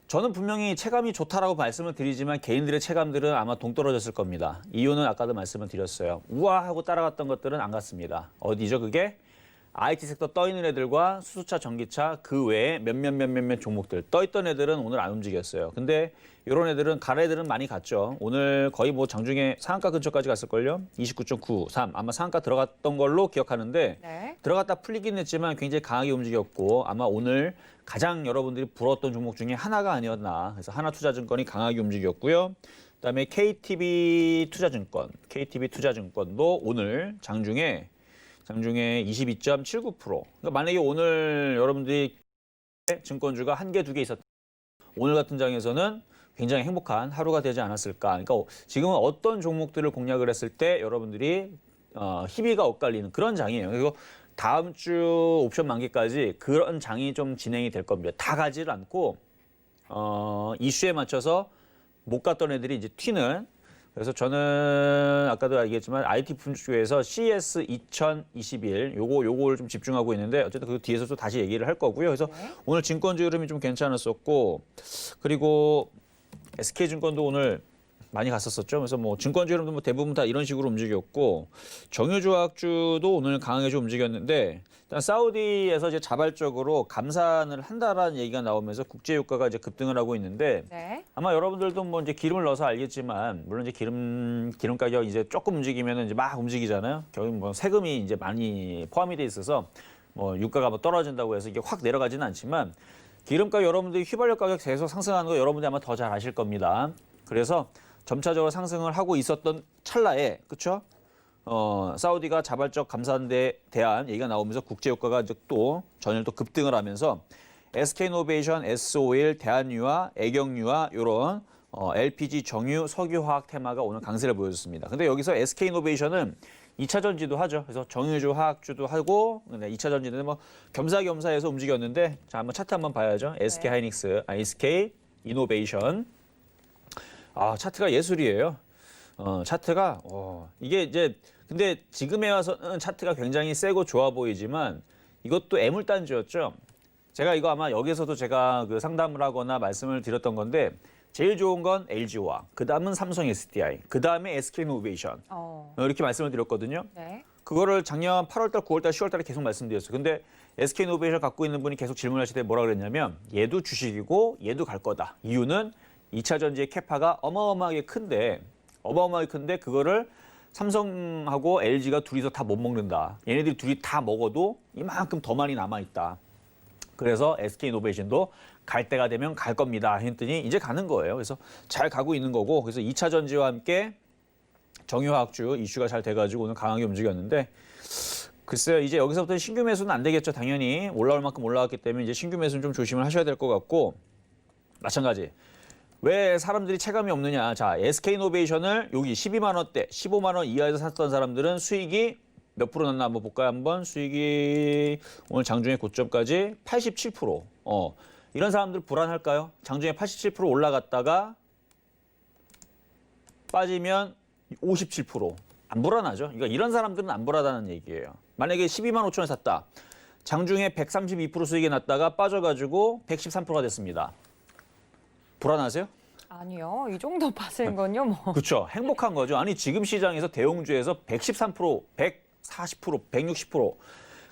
저는 분명히 체감이 좋다라고 말씀을 드리지만 개인들의 체감들은 아마 동떨어졌을 겁니다. 이유는 아까도 말씀을 드렸어요. 우와 하고 따라갔던 것들은 안 갔습니다. 어디죠 그게? IT 섹터 떠 있는 애들과 수소차, 전기차 그 외에 몇몇 종목들 떠 있던 애들은 오늘 안 움직였어요. 근데 이런 애들은 갈 애들은 많이 갔죠. 오늘 거의 뭐 장중에 상한가 근처까지 갔을걸요. 29.93 아마 상한가 들어갔던 걸로 기억하는데 네. 들어갔다 풀리긴 했지만 굉장히 강하게 움직였고 아마 오늘 가장 여러분들이 부러웠던 종목 중에 하나가 아니었나. 그래서 하나투자증권이 강하게 움직였고요. 그다음에 KTB 투자증권도 오늘 장중에 22.79%. 그러니까 만약에 오늘 여러분들이 증권주가 한 개, 두 개 있었다. 오늘 같은 장에서는 굉장히 행복한 하루가 되지 않았을까. 그러니까 지금은 어떤 종목들을 공략을 했을 때 여러분들이 희비가 엇갈리는 그런 장이에요. 그리고 다음 주 옵션 만기까지 그런 장이 좀 진행이 될 겁니다. 다 가지를 않고 이슈에 맞춰서 못 갔던 애들이 이제 튀는. 그래서 저는 아까도 얘기했지만 IT 분주에서 CS 2021 요거를 좀 집중하고 있는데 어쨌든 그 뒤에서 또 다시 얘기를 할 거고요. 그래서 네. 오늘 증권주 흐름이 좀 괜찮았었고 그리고 SK증권도 오늘 많이 갔었었죠. 그래서 뭐 증권주 흐름도 뭐 대부분 다 이런 식으로 움직였고 정유조합주도 오늘 강하게 좀 움직였는데 일단 사우디에서 이제 자발적으로 감산을 한다라는 얘기가 나오면서 국제유가가 이제 급등을 하고 있는데 네. 아마 여러분들도 뭐 이제 기름을 넣어서 알겠지만 물론 이제 기름 가격 이제 조금 움직이면은 이제 막 움직이잖아요. 결국 뭐 세금이 이제 많이 포함이 돼 있어서 뭐 유가가 뭐 떨어진다고 해서 이게 확 내려가지는 않지만 기름값 여러분들이 휘발유 가격 계속 상승하는 거 여러분들이 아마 더 잘 아실 겁니다. 그래서 점차적으로 상승을 하고 있었던 찰나에 그렇죠? 사우디가 자발적 감산에 대한 얘기가 나오면서 국제유가가 이제 또 전일 또 급등을 하면서 SK이노베이션, S-오일, 대한유화, 애경유화 이런 LPG, 정유, 석유화학 테마가 오늘 강세를 보여줬습니다. 근데 여기서 SK이노베이션은 2차 전지도 하죠. 그래서 정유주, 화학주도 하고 2차 전지는 뭐 겸사겸사해서 움직였는데 자 한번 차트 한번 봐야죠. SK하이닉스, SK이노베이션. 차트가 예술이에요. 차트가 이게 이제 근데 지금에 와서는 차트가 굉장히 세고 좋아 보이지만 이것도 애물단지였죠. 제가 이거 아마 여기서도 제가 그 상담을 하거나 말씀을 드렸던 건데 제일 좋은 건 LG화학, 그다음은 삼성 SDI, 그다음에 SK이노베이션 이렇게 말씀을 드렸거든요. 네. 그거를 작년 8월달, 9월달, 10월달에 계속 말씀드렸어요. 근데 SK이노베이션 갖고 있는 분이 계속 질문하실 때 뭐라 그랬냐면 얘도 주식이고 얘도 갈 거다. 이유는 2차 전지의 캐파가 어마어마하게 큰데 그거를 삼성하고 LG가 둘이서 다 못 먹는다. 얘네들이 둘이 다 먹어도 이만큼 더 많이 남아있다. 그래서 SK이노베이션도 갈 때가 되면 갈 겁니다. 했더니 이제 가는 거예요. 그래서 잘 가고 있는 거고 그래서 2차 전지와 함께 정유화학주 이슈가 잘 돼가지고 오늘 강하게 움직였는데 글쎄요. 이제 여기서부터 신규 매수는 안 되겠죠. 당연히 올라올 만큼 올라왔기 때문에 이제 신규 매수는 좀 조심을 하셔야 될 것 같고 마찬가지. 왜 사람들이 체감이 없느냐. 자, SK이노베이션을 여기 12만 원대, 15만 원 이하에서 샀던 사람들은 수익이 몇 프로 났나 한번 볼까요? 한번 수익이 오늘 장중에 고점까지 87%. 이런 사람들 불안할까요? 장중에 87% 올라갔다가 빠지면 57%. 안 불안하죠. 그러니까 이런 사람들은 안 불안하다는 얘기예요. 만약에 12만 5천 원 샀다. 장중에 132% 수익이 났다가 빠져가지고 113%가 됐습니다. 불안하세요? 아니요. 이 정도 빠진 건요, 뭐. 그렇죠. 행복한 거죠. 아니 지금 시장에서 대형주에서 113%, 140%, 160%.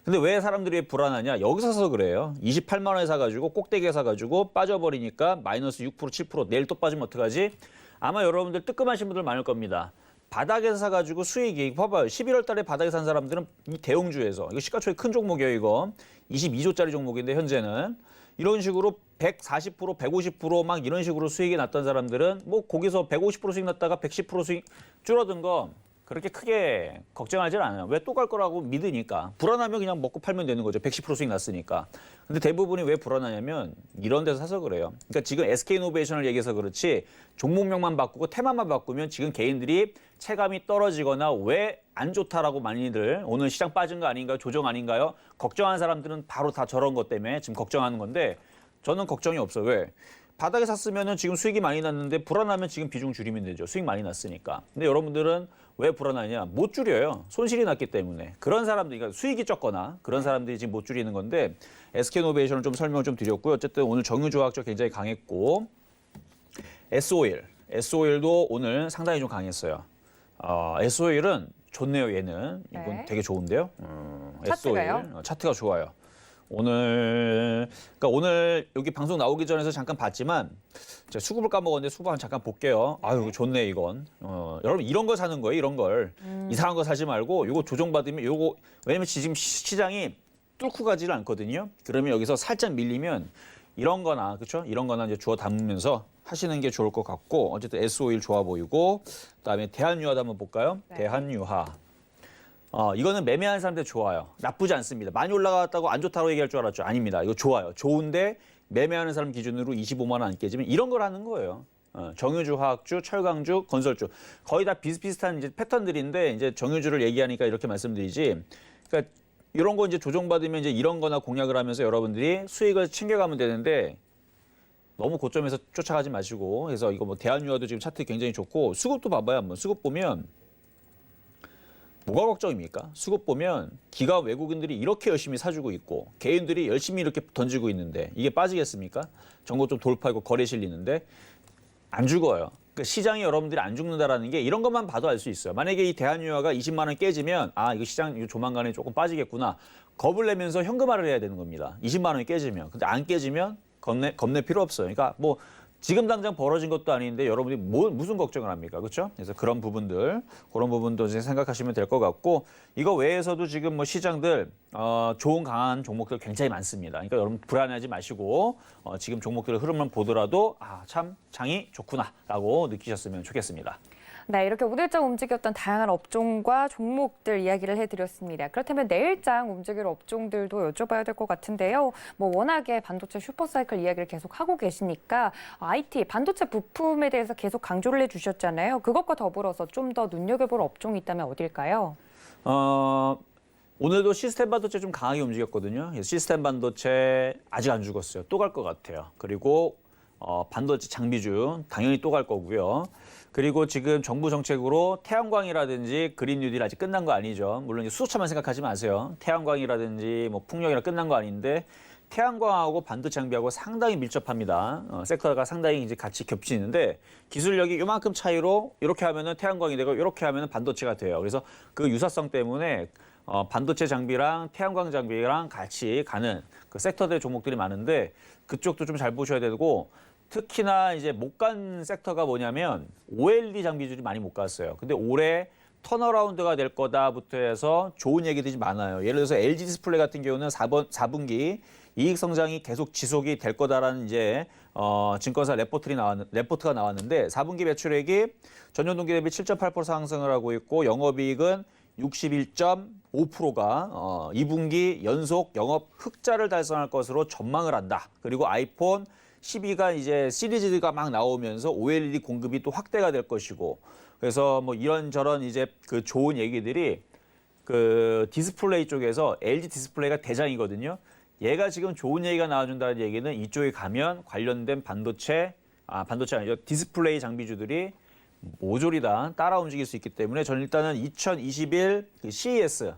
근데 왜 사람들이 불안하냐? 여기서 사서 그래요. 28만 원에 사가지고 꼭대기에 사가지고 빠져버리니까 마이너스 6%, 7%. 내일 또 빠지면 어떡하지? 아마 여러분들 뜨끔하신 분들 많을 겁니다. 바닥에서 사가지고 수익이 봐봐요. 11월 달에 바닥에 산 사람들은 이 대형주에서 이거 시가총액 큰 종목이에요. 이거 22조짜리 종목인데 현재는 이런 식으로 140%, 150%막 이런 식으로 수익이 났던 사람들은 뭐 거기서 150% 수익 났다가 110% 수익 줄어든 거 그렇게 크게 걱정하지 않아요. 왜 또 갈 거라고 믿으니까. 불안하면 그냥 먹고 팔면 되는 거죠. 110% 수익 났으니까. 근데 대부분이 왜 불안하냐면 이런 데서 사서 그래요. 그러니까 지금 SK이노베이션을 얘기해서 그렇지 종목명만 바꾸고 테마만 바꾸면 지금 개인들이 체감이 떨어지거나 왜 안 좋다라고 많이들 오늘 시장 빠진 거 아닌가요? 조정 아닌가요? 걱정하는 사람들은 바로 다 저런 것 때문에 지금 걱정하는 건데 저는 걱정이 없어요. 왜? 바닥에 샀으면 지금 수익이 많이 났는데 불안하면 지금 비중 줄이면 되죠. 수익 많이 났으니까. 근데 여러분들은 왜 불안하냐? 못 줄여요. 손실이 났기 때문에. 그런 사람들, 그러니까 수익이 적거나 그런 사람들이 지금 못 줄이는 건데 SK이노베이션을 좀 설명을 좀 드렸고요. 어쨌든 오늘 정유조합적 굉장히 강했고 SO일도 오늘 상당히 좀 강했어요. SO일은 좋네요. 얘는. 이건 네. 되게 좋은데요. 차트가요? SO일. 차트가 좋아요. 그러니까 오늘 여기 방송 나오기 전에서 잠깐 봤지만 제가 수급을 까먹었는데 수급 한번 잠깐 볼게요. 아유, 좋네 이건. 여러분 이런 거 사는 거예요, 이런 걸. 이상한 거 사지 말고 요거 조정받으면 요거 왜냐면 지금 시장이 뚫고 가지를 않거든요. 그러면 여기서 살짝 밀리면 이런 거나 그렇죠? 이런 거나 이제 주워 담으면서 하시는 게 좋을 것 같고 어쨌든 SO일 좋아 보이고 그다음에 대한유화도 한번 볼까요? 네. 대한유화. 이거는 매매하는 사람들 좋아요. 나쁘지 않습니다. 많이 올라갔다고 안 좋다고 얘기할 줄 알았죠. 아닙니다. 이거 좋아요. 좋은데 매매하는 사람 기준으로 25만 원 안 깨지면 이런 걸 하는 거예요. 정유주, 화학주, 철강주, 건설주 거의 다 비슷비슷한 이제 패턴들인데 이제 정유주를 얘기하니까 이렇게 말씀드리지. 그러니까 이런 거 이제 조정받으면 이제 이런 거나 공략을 하면서 여러분들이 수익을 챙겨가면 되는데 너무 고점에서 쫓아가지 마시고 그래서 이거 뭐 대한유화도 지금 차트 굉장히 좋고 수급도 봐봐요. 한번 수급 보면 뭐가 걱정입니까? 수급 보면 기관 외국인들이 이렇게 열심히 사주고 있고 개인들이 열심히 이렇게 던지고 있는데 이게 빠지겠습니까? 정보 좀 돌파하고 거래 실리는데 안 죽어요. 그러니까 시장이 여러분들이 안 죽는다라는 게 이런 것만 봐도 알 수 있어요. 만약에 이 대한유화가 20만 원 깨지면 아 이거 시장 이거 조만간에 조금 빠지겠구나. 겁을 내면서 현금화를 해야 되는 겁니다. 20만 원이 깨지면. 근데 안 깨지면 겁낼 필요 없어요. 그러니까 뭐 지금 당장 벌어진 것도 아닌데 여러분이 무슨 걱정을 합니까? 그렇죠? 그래서 그런 부분도 이제 생각하시면 될 것 같고 이거 외에서도 지금 뭐 시장들 좋은 강한 종목들 굉장히 많습니다. 그러니까 여러분 불안해하지 마시고 지금 종목들의 흐름만 보더라도 참 장이 좋구나라고 느끼셨으면 좋겠습니다. 네, 이렇게 오늘장 움직였던 다양한 업종과 종목들 이야기를 해드렸습니다. 그렇다면 내일장 움직일 업종들도 여쭤봐야 될 것 같은데요. 뭐 워낙에 반도체 슈퍼사이클 이야기를 계속 하고 계시니까 IT, 반도체 부품에 대해서 계속 강조를 해주셨잖아요. 그것과 더불어서 좀 더 눈여겨볼 업종이 있다면 어딜까요? 오늘도 시스템 반도체 좀 강하게 움직였거든요. 시스템 반도체 아직 안 죽었어요. 또 갈 것 같아요. 그리고 반도체 장비주 당연히 또 갈 거고요. 그리고 지금 정부 정책으로 태양광이라든지 그린 뉴딜 아직 끝난 거 아니죠. 물론 이제 수소차만 생각하지 마세요. 태양광이라든지 뭐 풍력이라 끝난 거 아닌데 태양광하고 반도체 장비하고 상당히 밀접합니다. 섹터가 상당히 이제 같이 겹치는데 기술력이 요만큼 차이로 이렇게 하면은 태양광이 되고 이렇게 하면은 반도체가 돼요. 그래서 그 유사성 때문에 반도체 장비랑 태양광 장비랑 같이 가는 그 섹터들의 종목들이 많은데 그쪽도 좀 잘 보셔야 되고 특히나 이제 못 간 섹터가 뭐냐면 OLED 장비들이 많이 못 갔어요. 근데 올해 턴어라운드가 될 거다부터 해서 좋은 얘기들이 많아요. 예를 들어서 LG 디스플레이 같은 경우는 4분기 이익 성장이 계속 지속이 될 거다라는 이제 증권사 레포트가 나왔는데 4분기 매출액이 전년 동기 대비 7.8% 상승을 하고 있고 영업이익은 61.5%가 2분기 연속 영업 흑자를 달성할 것으로 전망을 한다. 그리고 아이폰 12가 이제 시리즈가 막 나오면서 OLED 공급이 또 확대가 될 것이고 그래서 뭐 이런저런 이제 그 좋은 얘기들이 그 디스플레이 쪽에서 LG 디스플레이가 대장이거든요. 얘가 지금 좋은 얘기가 나와준다는 얘기는 이쪽에 가면 관련된 반도체 아니죠. 디스플레이 장비주들이 모조리 다 따라 움직일 수 있기 때문에 저는 일단은 2021 그 CES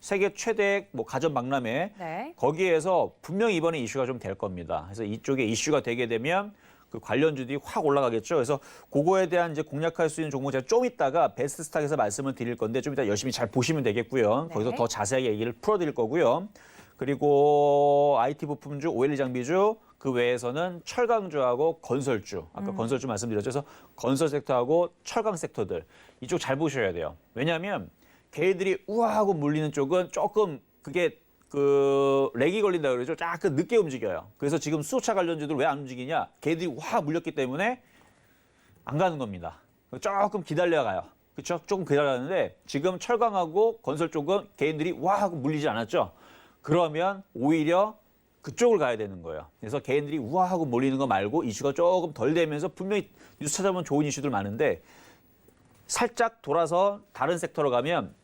세계 최대 뭐 가전 박람회 네. 거기에서 분명히 이번에 이슈가 좀 될 겁니다. 그래서 이쪽에 이슈가 되게 되면 그 관련주들이 확 올라가겠죠. 그래서 그거에 대한 이제 공략할 수 있는 종목 제가 좀 이따가 베스트 스탁에서 말씀을 드릴 건데 좀 이따 열심히 잘 보시면 되겠고요. 네. 거기서 더 자세하게 얘기를 풀어드릴 거고요. 그리고 IT 부품주, OLED 장비주 그 외에서는 철강주하고 건설주, 아까 건설주 말씀드렸죠. 그래서 건설 섹터하고 철강 섹터들 이쪽 잘 보셔야 돼요. 왜냐하면 걔들이 우아하고 물리는 쪽은 조금 그게 그 렉이 걸린다 그러죠. 약간 늦게 움직여요. 그래서 지금 수소차 관련주들 왜 안 움직이냐? 걔들이 와 물렸기 때문에 안 가는 겁니다. 조금 기다려야 가요. 그렇죠? 조금 기다렸는데 지금 철강하고 건설 쪽은 개인들이 와 하고 물리지 않았죠. 그러면 오히려 그쪽을 가야 되는 거예요. 그래서 개인들이 우와 하고 몰리는 거 말고 이슈가 조금 덜 되면서 분명히 뉴스 찾아보면 좋은 이슈들 많은데 살짝 돌아서 다른 섹터로 가면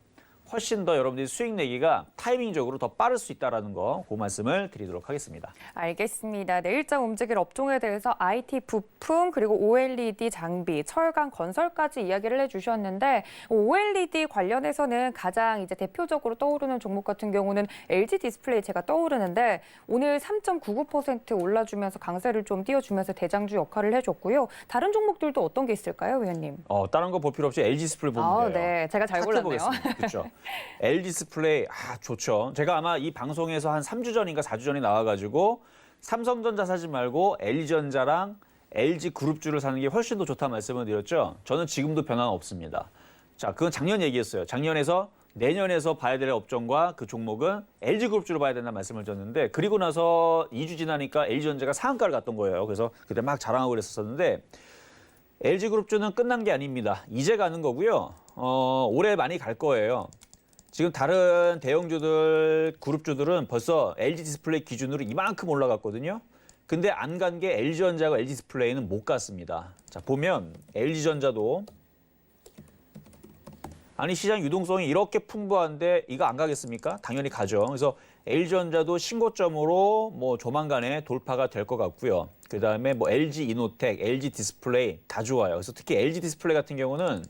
훨씬 더 여러분들이 수익 내기가 타이밍적으로 더 빠를 수 있다는 거, 그 말씀을 드리도록 하겠습니다. 알겠습니다. 내일장 움직일 업종에 대해서 IT 부품 그리고 OLED 장비, 철강, 건설까지 이야기를 해주셨는데 OLED 관련해서는 가장 이제 대표적으로 떠오르는 종목 같은 경우는 LG 디스플레이 제가 떠오르는데 오늘 3.99% 올라주면서 강세를 좀 띄워주면서 대장주 역할을 해줬고요. 다른 종목들도 어떤 게 있을까요, 위원님? 다른 거 볼 필요 없이 LG 디스플레이 보면 돼요. 네, 제가 잘 골랐네요. 그렇죠. LG 디스플레이 좋죠. 제가 아마 이 방송에서 한 3주 전인가 4주 전에 나와가지고 삼성전자 사지 말고 LG전자랑 LG 그룹주를 사는 게 훨씬 더 좋다 말씀을 드렸죠. 저는 지금도 변화는 없습니다. 자, 그건 작년 얘기였어요. 작년에서 내년에서 봐야 될 업종과 그 종목은 LG 그룹주로 봐야 된다는 말씀을 드렸는데 그리고 나서 2주 지나니까 LG전자가 상한가를 갔던 거예요. 그래서 그때 막 자랑하고 그랬었는데 LG그룹주는 끝난 게 아닙니다. 이제 가는 거고요. 올해 많이 갈 거예요. 지금 다른 대형주들, 그룹주들은 벌써 LG 디스플레이 기준으로 이만큼 올라갔거든요. 근데 안 간 게 LG전자와 LG 디스플레이는 못 갔습니다. 자, 보면 LG전자도 아니 시장 유동성이 이렇게 풍부한데 이거 안 가겠습니까? 당연히 가죠. 그래서 LG전자도 신고점으로 뭐 조만간에 돌파가 될 것 같고요. 그다음에 뭐 LG 이노텍, LG 디스플레이 다 좋아요. 그래서 특히 LG 디스플레이 같은 경우는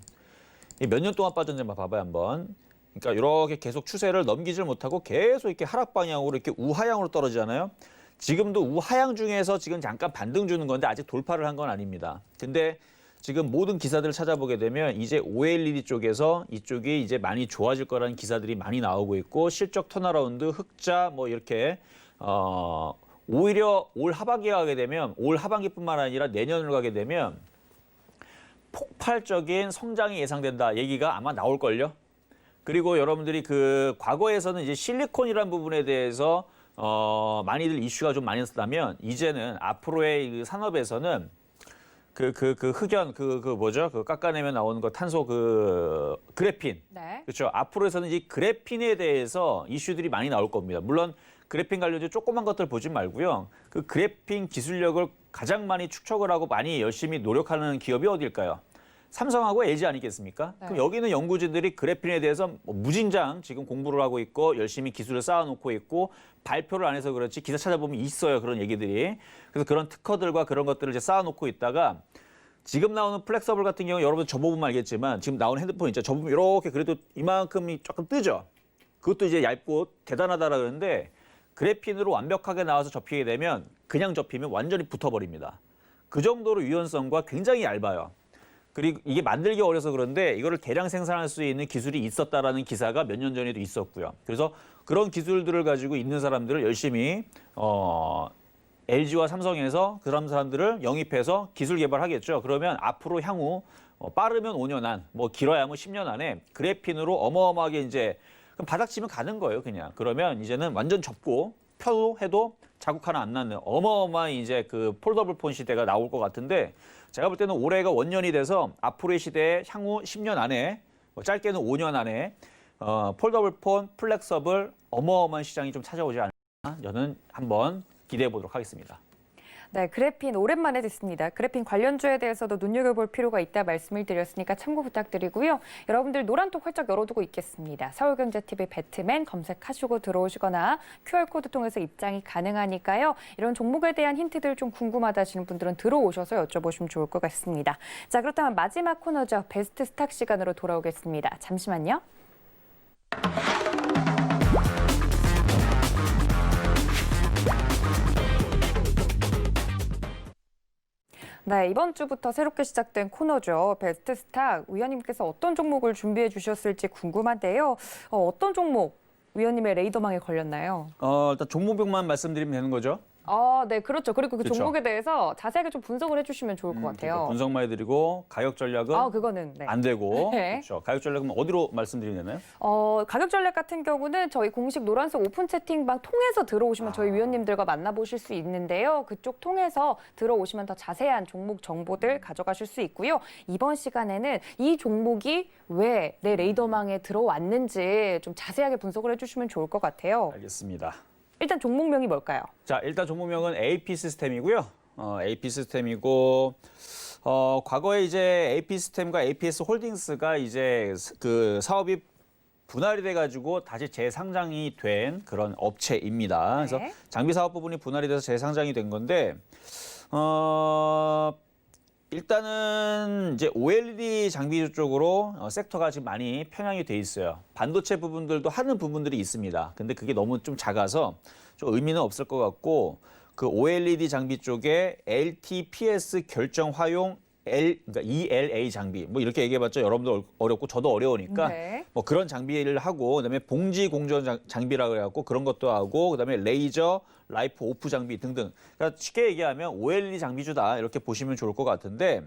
몇 년 동안 빠졌는지 봐봐요 한번. 그러니까 이렇게 계속 추세를 넘기질 못하고 계속 이렇게 하락 방향으로 이렇게 우하향으로 떨어지잖아요. 지금도 우하향 중에서 지금 잠깐 반등 주는 건데 아직 돌파를 한 건 아닙니다. 근데 지금 모든 기사들을 찾아보게 되면 이제 OLED 쪽에서 이쪽이 이제 많이 좋아질 거라는 기사들이 많이 나오고 있고 실적 턴어라운드, 흑자 뭐 이렇게 오히려 올 하반기에 가게 되면 올 하반기뿐만 아니라 내년으로 가게 되면 폭발적인 성장이 예상된다 얘기가 아마 나올걸요. 그리고 여러분들이 그 과거에서는 이제 실리콘이라는 부분에 대해서 많이들 이슈가 좀 많이 났다면 이제는 앞으로의 그 산업에서는 그 흑연 뭐죠? 그 깎아내면 나오는 거 탄소 그래핀. 네. 그렇죠. 앞으로에서는 이 그래핀에 대해서 이슈들이 많이 나올 겁니다. 물론 그래핀 관련주 조그만 것들 보지 말고요. 그 그래핀 기술력을 가장 많이 축적을 하고 많이 열심히 노력하는 기업이 어딜까요? 삼성하고 LG 아니겠습니까? 네. 그럼 여기 있는 연구진들이 그래핀에 대해서 무진장 지금 공부를 하고 있고 열심히 기술을 쌓아놓고 있고 발표를 안 해서 그렇지 기사 찾아보면 있어요. 그런 얘기들이. 그래서 그런 특허들과 그런 것들을 이제 쌓아놓고 있다가 지금 나오는 플렉서블 같은 경우 여러분 접어보면 알겠지만 지금 나오는 핸드폰 있죠. 접으면 이렇게 그래도 이만큼이 조금 뜨죠. 그것도 이제 얇고 대단하다라 그러는데 그래핀으로 완벽하게 나와서 접히게 되면 그냥 접히면 완전히 붙어버립니다. 그 정도로 유연성과 굉장히 얇아요. 그리고 이게 만들기 어려서 그런데 이거를 대량 생산할 수 있는 기술이 있었다라는 기사가 몇 년 전에도 있었고요. 그래서 그런 기술들을 가지고 있는 사람들을 열심히 LG와 삼성에서 그런 사람들을 영입해서 기술 개발하겠죠. 그러면 앞으로 향후 빠르면 5년 안, 뭐 길어야 뭐 10년 안에 그래핀으로 어마어마하게 이제 그럼 바닥 치면 가는 거예요, 그냥. 그러면 이제는 완전 접고 펴도 해도 자국 하나 안 낳는 어마어마한 이제 그 폴더블 폰 시대가 나올 것 같은데 제가 볼 때는 올해가 원년이 돼서 앞으로의 시대에 향후 10년 안에 뭐 짧게는 5년 안에 폴더블 폰, 플렉서블 어마어마한 시장이 좀 찾아오지 않나 저는 한번 기대해 보도록 하겠습니다. 네, 그래핀 오랜만에 듣습니다. 그래핀 관련주에 대해서도 눈여겨볼 필요가 있다 말씀을 드렸으니까 참고 부탁드리고요. 여러분들 노란톡 활짝 열어두고 있겠습니다. 서울경제TV 배트맨 검색하시고 들어오시거나 QR코드 통해서 입장이 가능하니까요. 이런 종목에 대한 힌트들 좀 궁금하다 하시는 분들은 들어오셔서 여쭤보시면 좋을 것 같습니다. 자, 그렇다면 마지막 코너죠. 베스트 스탁 시간으로 돌아오겠습니다. 잠시만요. 네, 이번 주부터 새롭게 시작된 코너죠. 베스트 스탁. 위원님께서 어떤 종목을 준비해 주셨을지 궁금한데요. 어떤 종목 위원님의 레이더망에 걸렸나요? 일단 종목별만 말씀드리면 되는 거죠? 네, 그렇죠. 그리고 그 그렇죠. 종목에 대해서 자세하게 좀 분석을 해주시면 좋을 것 그러니까 같아요. 분석만 해드리고 가격 전략은 그거는 네. 안 되고 네. 그렇죠. 가격 전략은 어디로 말씀드리면 되나요? 가격 전략 같은 경우는 저희 공식 노란색 오픈 채팅방 통해서 들어오시면 저희 위원님들과 만나보실 수 있는데요. 그쪽 통해서 들어오시면 더 자세한 종목 정보들 가져가실 수 있고요. 이번 시간에는 이 종목이 왜 내 레이더망에 들어왔는지 좀 자세하게 분석을 해주시면 좋을 것 같아요. 알겠습니다. 일단 종목명이 뭘까요? 자, 일단 종목명은 AP 시스템이고요. AP 시스템이고 과거에 이제 AP 시스템과 APS 홀딩스가 이제 그 사업이 분할이 돼가지고 다시 재상장이 된 그런 업체입니다. 그래서 네. 장비 사업 부분이 분할이 돼서 재상장이 된 건데 일단은 이제 OLED 장비 쪽으로 섹터가 지금 많이 편향이 돼 있어요. 반도체 부분들도 하는 부분들이 있습니다. 근데 그게 너무 좀 작아서 좀 의미는 없을 것 같고 그 OLED 장비 쪽에 LTPS 결정 화용 그러니까 ELA 장비 뭐 이렇게 얘기해봤자 여러분도 어렵고 저도 어려우니까 네. 뭐 그런 장비를 하고 그다음에 봉지 공전 장비라고 해갖고 그런 것도 하고 그다음에 레이저 라이프 오프 장비 등등. 그러니까 쉽게 얘기하면 OLED 장비주다 이렇게 보시면 좋을 것 같은데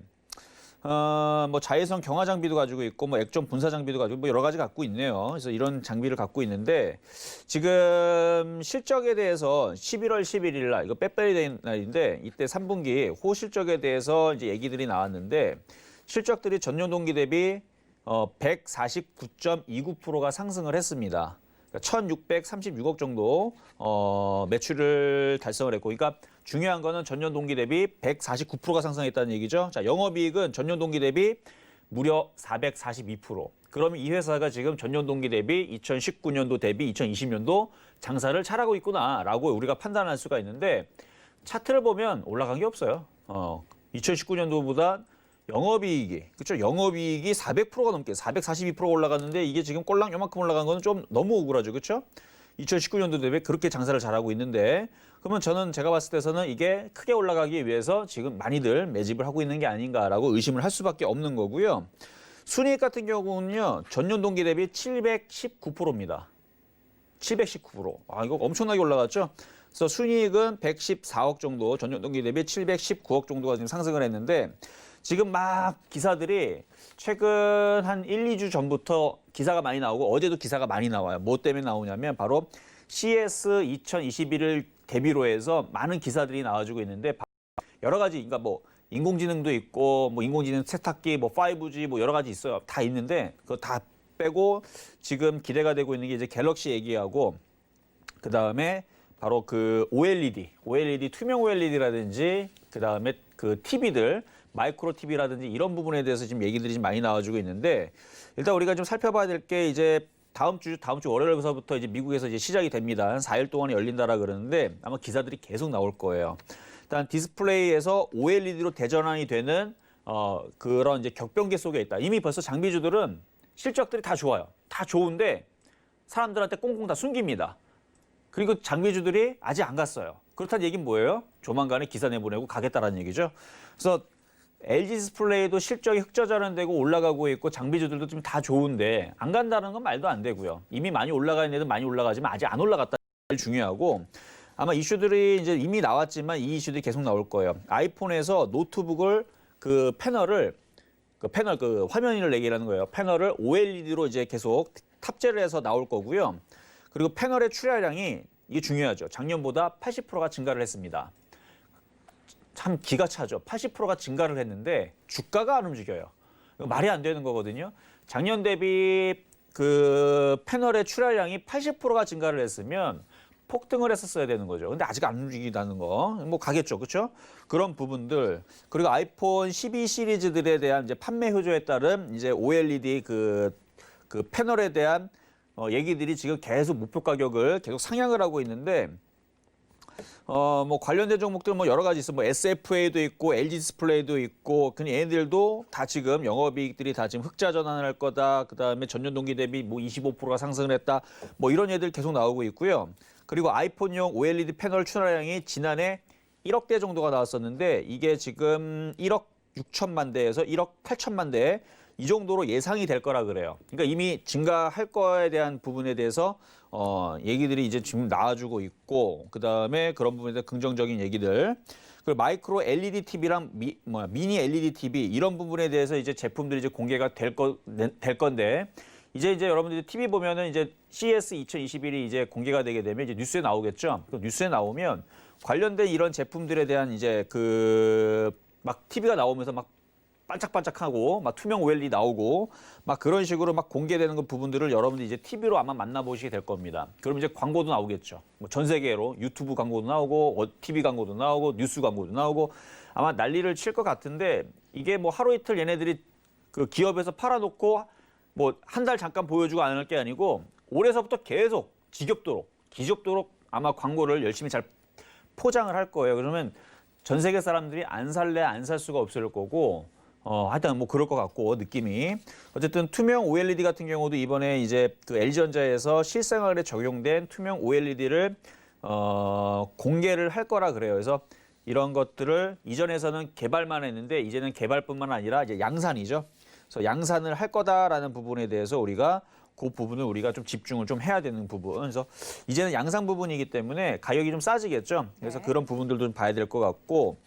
뭐 자외선 경화 장비도 가지고 있고 뭐 액정 분사 장비도 가지고 뭐 여러 가지 갖고 있네요. 그래서 이런 장비를 갖고 있는데 지금 실적에 대해서 11월 11일 날 이거 빼빼리 된 날인데 이때 3분기 호실적에 대해서 이제 얘기들이 나왔는데 실적들이 전년 동기 대비 149.29%가 상승을 했습니다. 1,636억 정도 매출을 달성을 했고, 그러니까 중요한 거는 전년 동기 대비 149%가 상승했다는 얘기죠. 자, 영업이익은 전년 동기 대비 무려 442%. 그러면 이 회사가 지금 전년 동기 대비 2019년도 대비 2020년도 장사를 잘하고 있구나라고 우리가 판단할 수가 있는데 차트를 보면 올라간 게 없어요. 2019년도보다 영업이익이, 그렇죠? 영업이익이 400%가 넘게 442%가 올라갔는데 이게 지금 꼴랑 요만큼 올라간 거는 좀 너무 억울하죠, 그렇죠? 2019년도 대비 그렇게 장사를 잘하고 있는데 그러면 저는 제가 봤을 때서는 이게 크게 올라가기 위해서 지금 많이들 매집을 하고 있는 게 아닌가라고 의심을 할 수밖에 없는 거고요. 순이익 같은 경우는요, 전년 동기 대비 719%입니다. 719%. 이거 엄청나게 올라갔죠? 그래서 순이익은 114억 정도, 전년 동기 대비 719억 정도가 지금 상승을 했는데 지금 막 기사들이 최근 한 1, 2주 전부터 기사가 많이 나오고 어제도 기사가 많이 나와요. 뭐 때문에 나오냐면 바로 CES 2021을 대비로 해서 많은 기사들이 나와주고 있는데 여러 가지, 그러니까 뭐 인공지능도 있고 뭐 인공지능 세탁기, 뭐 5G 뭐 여러 가지 있어요. 다 있는데 그거 다 빼고 지금 기대가 되고 있는 게 이제 갤럭시 얘기하고 그 다음에 바로 그 OLED 투명 OLED라든지 그 다음에 그 TV들 마이크로 TV라든지 이런 부분에 대해서 지금 얘기들이 좀 많이 나와주고 있는데 일단 우리가 좀 살펴봐야 될 게 이제 다음 주 월요일서부터 이제 미국에서 이제 시작이 됩니다. 한 4일 동안에 열린다라 그러는데 아마 기사들이 계속 나올 거예요. 일단 디스플레이에서 OLED로 대전환이 되는 그런 이제 격변기 속에 있다. 이미 벌써 장비주들은 실적들이 다 좋아요. 다 좋은데 사람들한테 꽁꽁 다 숨깁니다. 그리고 장비주들이 아직 안 갔어요. 그렇다는 얘기는 뭐예요? 조만간에 기사 내보내고 가겠다라는 얘기죠. 그래서 LG 디스플레이도 실적이 흑자전환되고 올라가고 있고 장비주들도 좀 다 좋은데 안 간다는 건 말도 안 되고요. 이미 많이 올라가 있는 애들 많이 올라가지만 아직 안 올라갔다는 게 중요하고 아마 이슈들이 이제 이미 나왔지만 이 이슈들이 계속 나올 거예요. 아이폰에서 노트북을 그 패널 그 화면을 얘기하는 거예요. 패널을 OLED로 이제 계속 탑재를 해서 나올 거고요. 그리고 패널의 출하량이 이게 중요하죠. 작년보다 80%가 증가를 했습니다. 참 기가 차죠. 80%가 증가를 했는데 주가가 안 움직여요. 이거 말이 안 되는 거거든요. 작년 대비 그 패널의 출하량이 80%가 증가를 했으면 폭등을 했었어야 되는 거죠. 근데 아직 안 움직인다는 거. 뭐 가겠죠. 그렇죠? 그런 부분들. 그리고 아이폰 12 시리즈들에 대한 이제 판매 효조에 따른 이제 OLED 그 패널에 대한 얘기들이 지금 계속 목표 가격을 계속 상향을 하고 있는데 뭐 관련된 종목들 뭐 여러 가지 있어. 뭐 SFA도 있고 LG 디스플레이도 있고 그냥 얘네들도 다 지금 영업이익들이 다 지금 흑자 전환을 할 거다. 그다음에 전년 동기 대비 뭐 25%가 상승을 했다. 뭐 이런 얘들 계속 나오고 있고요. 그리고 아이폰용 OLED 패널 출하량이 지난해 1억대 정도가 나왔었는데 이게 지금 1억 6천만 대에서 1억 8천만 대 이 정도로 예상이 될 거라 그래요. 그러니까 이미 증가할 거에 대한 부분에 대해서 얘기들이 이제 지금 나와주고 있고 그다음에 그런 부분에 대해서 긍정적인 얘기들. 그리고 마이크로 LED TV랑 미니 LED TV 이런 부분에 대해서 이제 제품들이 이제 공개가 될 건데 이제 여러분들이 TV 보면은 이제 CES 2021이 이제 공개가 되게 되면 이제 뉴스에 나오겠죠. 그 뉴스에 나오면 관련된 이런 제품들에 대한 이제 그 막 TV가 나오면서 막 반짝반짝하고 막 투명 OLED 나오고 막 그런 식으로 막 공개되는 그 부분들을 여러분들이 이제 TV로 아마 만나보시게 될 겁니다. 그럼 이제 광고도 나오겠죠. 뭐 전 세계로 유튜브 광고도 나오고 TV 광고도 나오고 뉴스 광고도 나오고 아마 난리를 칠 것 같은데 이게 뭐 하루 이틀 얘네들이 그 기업에서 팔아놓고 뭐 한 달 잠깐 보여주고 안 할 게 아니고 올해서부터 계속 지겹도록 아마 광고를 열심히 잘 포장을 할 거예요. 그러면 전 세계 사람들이 안 살래 안 살 수가 없을 거고 하여튼 뭐 그럴 것 같고 느낌이 어쨌든 투명 OLED 같은 경우도 이번에 이제 그 LG전자에서 실생활에 적용된 투명 OLED를 공개를 할 거라 그래요. 그래서 이런 것들을 이전에서는 개발만 했는데 이제는 개발뿐만 아니라 이제 양산이죠. 그래서 양산을 할 거다라는 부분에 대해서 우리가 그 부분을 우리가 좀 집중을 좀 해야 되는 부분. 그래서 이제는 양산 부분이기 때문에 가격이 좀 싸지겠죠. 그래서 네. 그런 부분들도 좀 봐야 될 것 같고.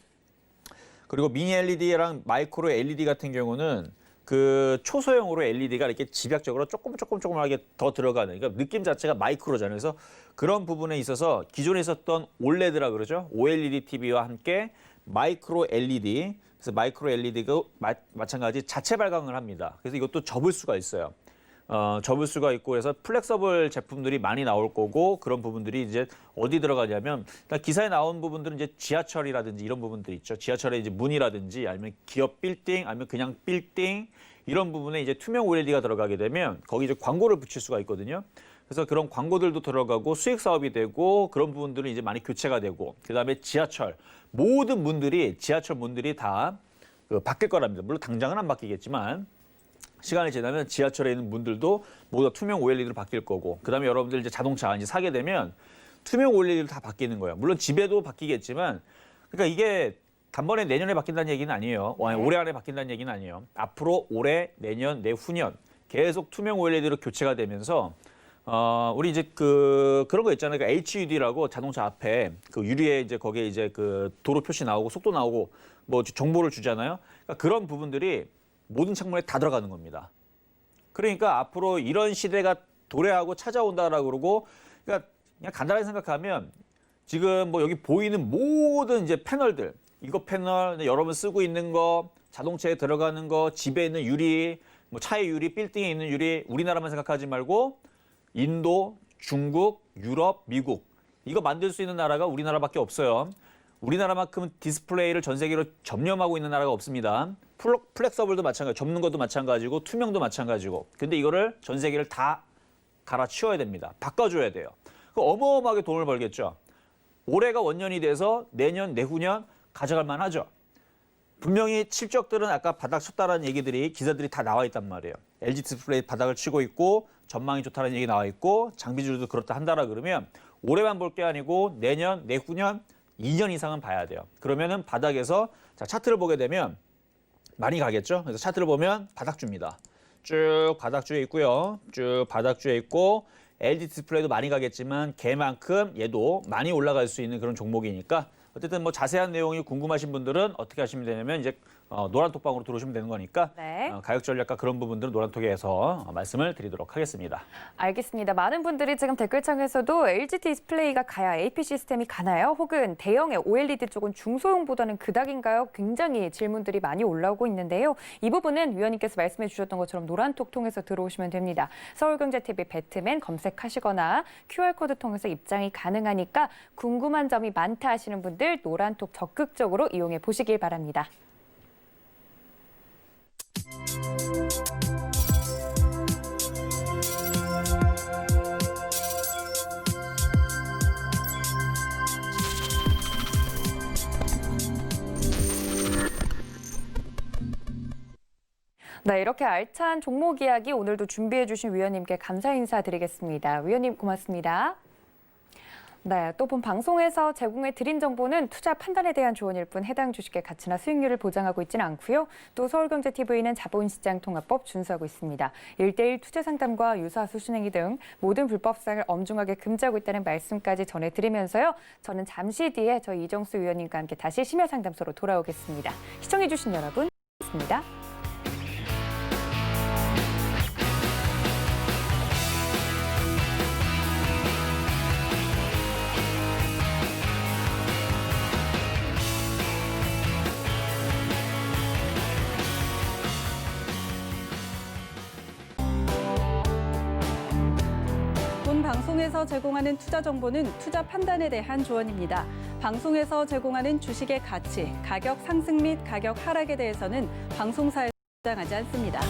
그리고 미니 LED랑 마이크로 LED 같은 경우는 그 초소형으로 LED가 이렇게 집약적으로 조금하게 더 들어가는, 그러니까 느낌 자체가 마이크로잖아요. 그래서 그런 부분에 있어서 기존에 있었던 OLED라 그러죠. OLED TV와 함께 마이크로 LED, 그래서 마이크로 LED가 마찬가지 자체 발광을 합니다. 그래서 이것도 접을 수가 있어요. 접을 수가 있고 그래서 플렉서블 제품들이 많이 나올 거고 그런 부분들이 이제 어디 들어가냐면 기사에 나온 부분들은 이제 지하철이라든지 이런 부분들 있죠. 지하철의 이제 문이라든지 아니면 기업 빌딩 아니면 그냥 빌딩 이런 부분에 이제 투명 OLED가 들어가게 되면 거기 이제 광고를 붙일 수가 있거든요. 그래서 그런 광고들도 들어가고 수익 사업이 되고 그런 부분들은 이제 많이 교체가 되고 그다음에 지하철 모든 문들이 지하철 문들이 다 바뀔 거랍니다. 물론 당장은 안 바뀌겠지만 시간이 지나면 지하철에 있는 문들도 모두 투명 OLED로 바뀔 거고 그다음에 여러분들 이제 자동차 이제 사게 되면 투명 OLED로 다 바뀌는 거예요. 물론 집에도 바뀌겠지만 그러니까 이게 단번에 내년에 바뀐다는 얘기는 아니에요. 올해 안에 바뀐다는 얘기는 아니에요. 앞으로 올해, 내년, 내후년 계속 투명 OLED로 교체가 되면서 우리 이제 그런 거 있잖아요. 그러니까 HUD라고 자동차 앞에 그 유리에 이제 거기에 이제 그 도로 표시 나오고 속도 나오고 뭐 정보를 주잖아요. 그러니까 그런 부분들이 모든 창문에 다 들어가는 겁니다. 그러니까 앞으로 이런 시대가 도래하고 찾아온다라고 그러고 그러니까 그냥 간단하게 생각하면 지금 뭐 여기 보이는 모든 이제 패널들 이거 패널 여러분 쓰고 있는 거 자동차에 들어가는 거 집에 있는 유리 뭐 차의 유리 빌딩에 있는 유리 우리나라만 생각하지 말고 인도, 중국, 유럽, 미국 이거 만들 수 있는 나라가 우리나라밖에 없어요. 우리나라만큼 디스플레이를 전 세계로 점령하고 있는 나라가 없습니다. 플렉서블도 마찬가지고 접는 것도 마찬가지고 투명도 마찬가지고 근데 이거를 전 세계를 다 갈아치워야 됩니다. 바꿔줘야 돼요. 어마어마하게 돈을 벌겠죠. 올해가 원년이 돼서 내년, 내후년 가져갈 만하죠. 분명히 실적들은 아까 바닥 쳤다라는 얘기들이 기사들이 다 나와 있단 말이에요. LG 디스플레이 바닥을 치고 있고 전망이 좋다는 얘기 나와 있고 장비주도 그렇다 한다라 그러면 올해만 볼 게 아니고 내년, 내후년 2년 이상은 봐야 돼요. 그러면은 바닥에서 자, 차트를 보게 되면 많이 가겠죠. 그래서 차트를 보면 바닥주입니다. 쭉 바닥주에 있고요. 쭉 바닥주에 있고 LG 디스플레이도 많이 가겠지만 걔만큼 얘도 많이 올라갈 수 있는 그런 종목이니까 어쨌든 뭐 자세한 내용이 궁금하신 분들은 어떻게 하시면 되냐면 이제 노란톡방으로 들어오시면 되는 거니까 네. 가격 전략과 그런 부분들은 노란톡에서 말씀을 드리도록 하겠습니다. 알겠습니다. 많은 분들이 지금 댓글창에서도 LG 디스플레이가 가야 AP 시스템이 가나요? 혹은 대형의 OLED 쪽은 중소형보다는 그닥인가요? 굉장히 질문들이 많이 올라오고 있는데요. 이 부분은 위원님께서 말씀해 주셨던 것처럼 노란톡 통해서 들어오시면 됩니다. 서울경제TV 배트맨 검색하시거나 QR코드 통해서 입장이 가능하니까 궁금한 점이 많다 하시는 분들 노란톡 적극적으로 이용해 보시길 바랍니다. 네, 이렇게 알찬 종목 이야기 오늘도 준비해 주신 위원님께 감사 인사드리겠습니다. 위원님 고맙습니다. 네, 또 본 방송에서 제공해 드린 정보는 투자 판단에 대한 조언일 뿐 해당 주식의 가치나 수익률을 보장하고 있지는 않고요. 또 서울경제TV는 자본시장통합법 준수하고 있습니다. 1:1 투자 상담과 유사 수신행위 등 모든 불법성을 엄중하게 금지하고 있다는 말씀까지 전해드리면서요. 저는 잠시 뒤에 저희 이정수 위원님과 함께 다시 심야상담소로 돌아오겠습니다. 시청해주신 여러분, 고맙습니다. 본 방송에서 제공하는 투자 정보는 투자 판단에 대한 조언입니다. 방송에서 제공하는 주식의 가치, 가격 상승 및 가격 하락에 대해서는 방송사에서 보장하지 않습니다.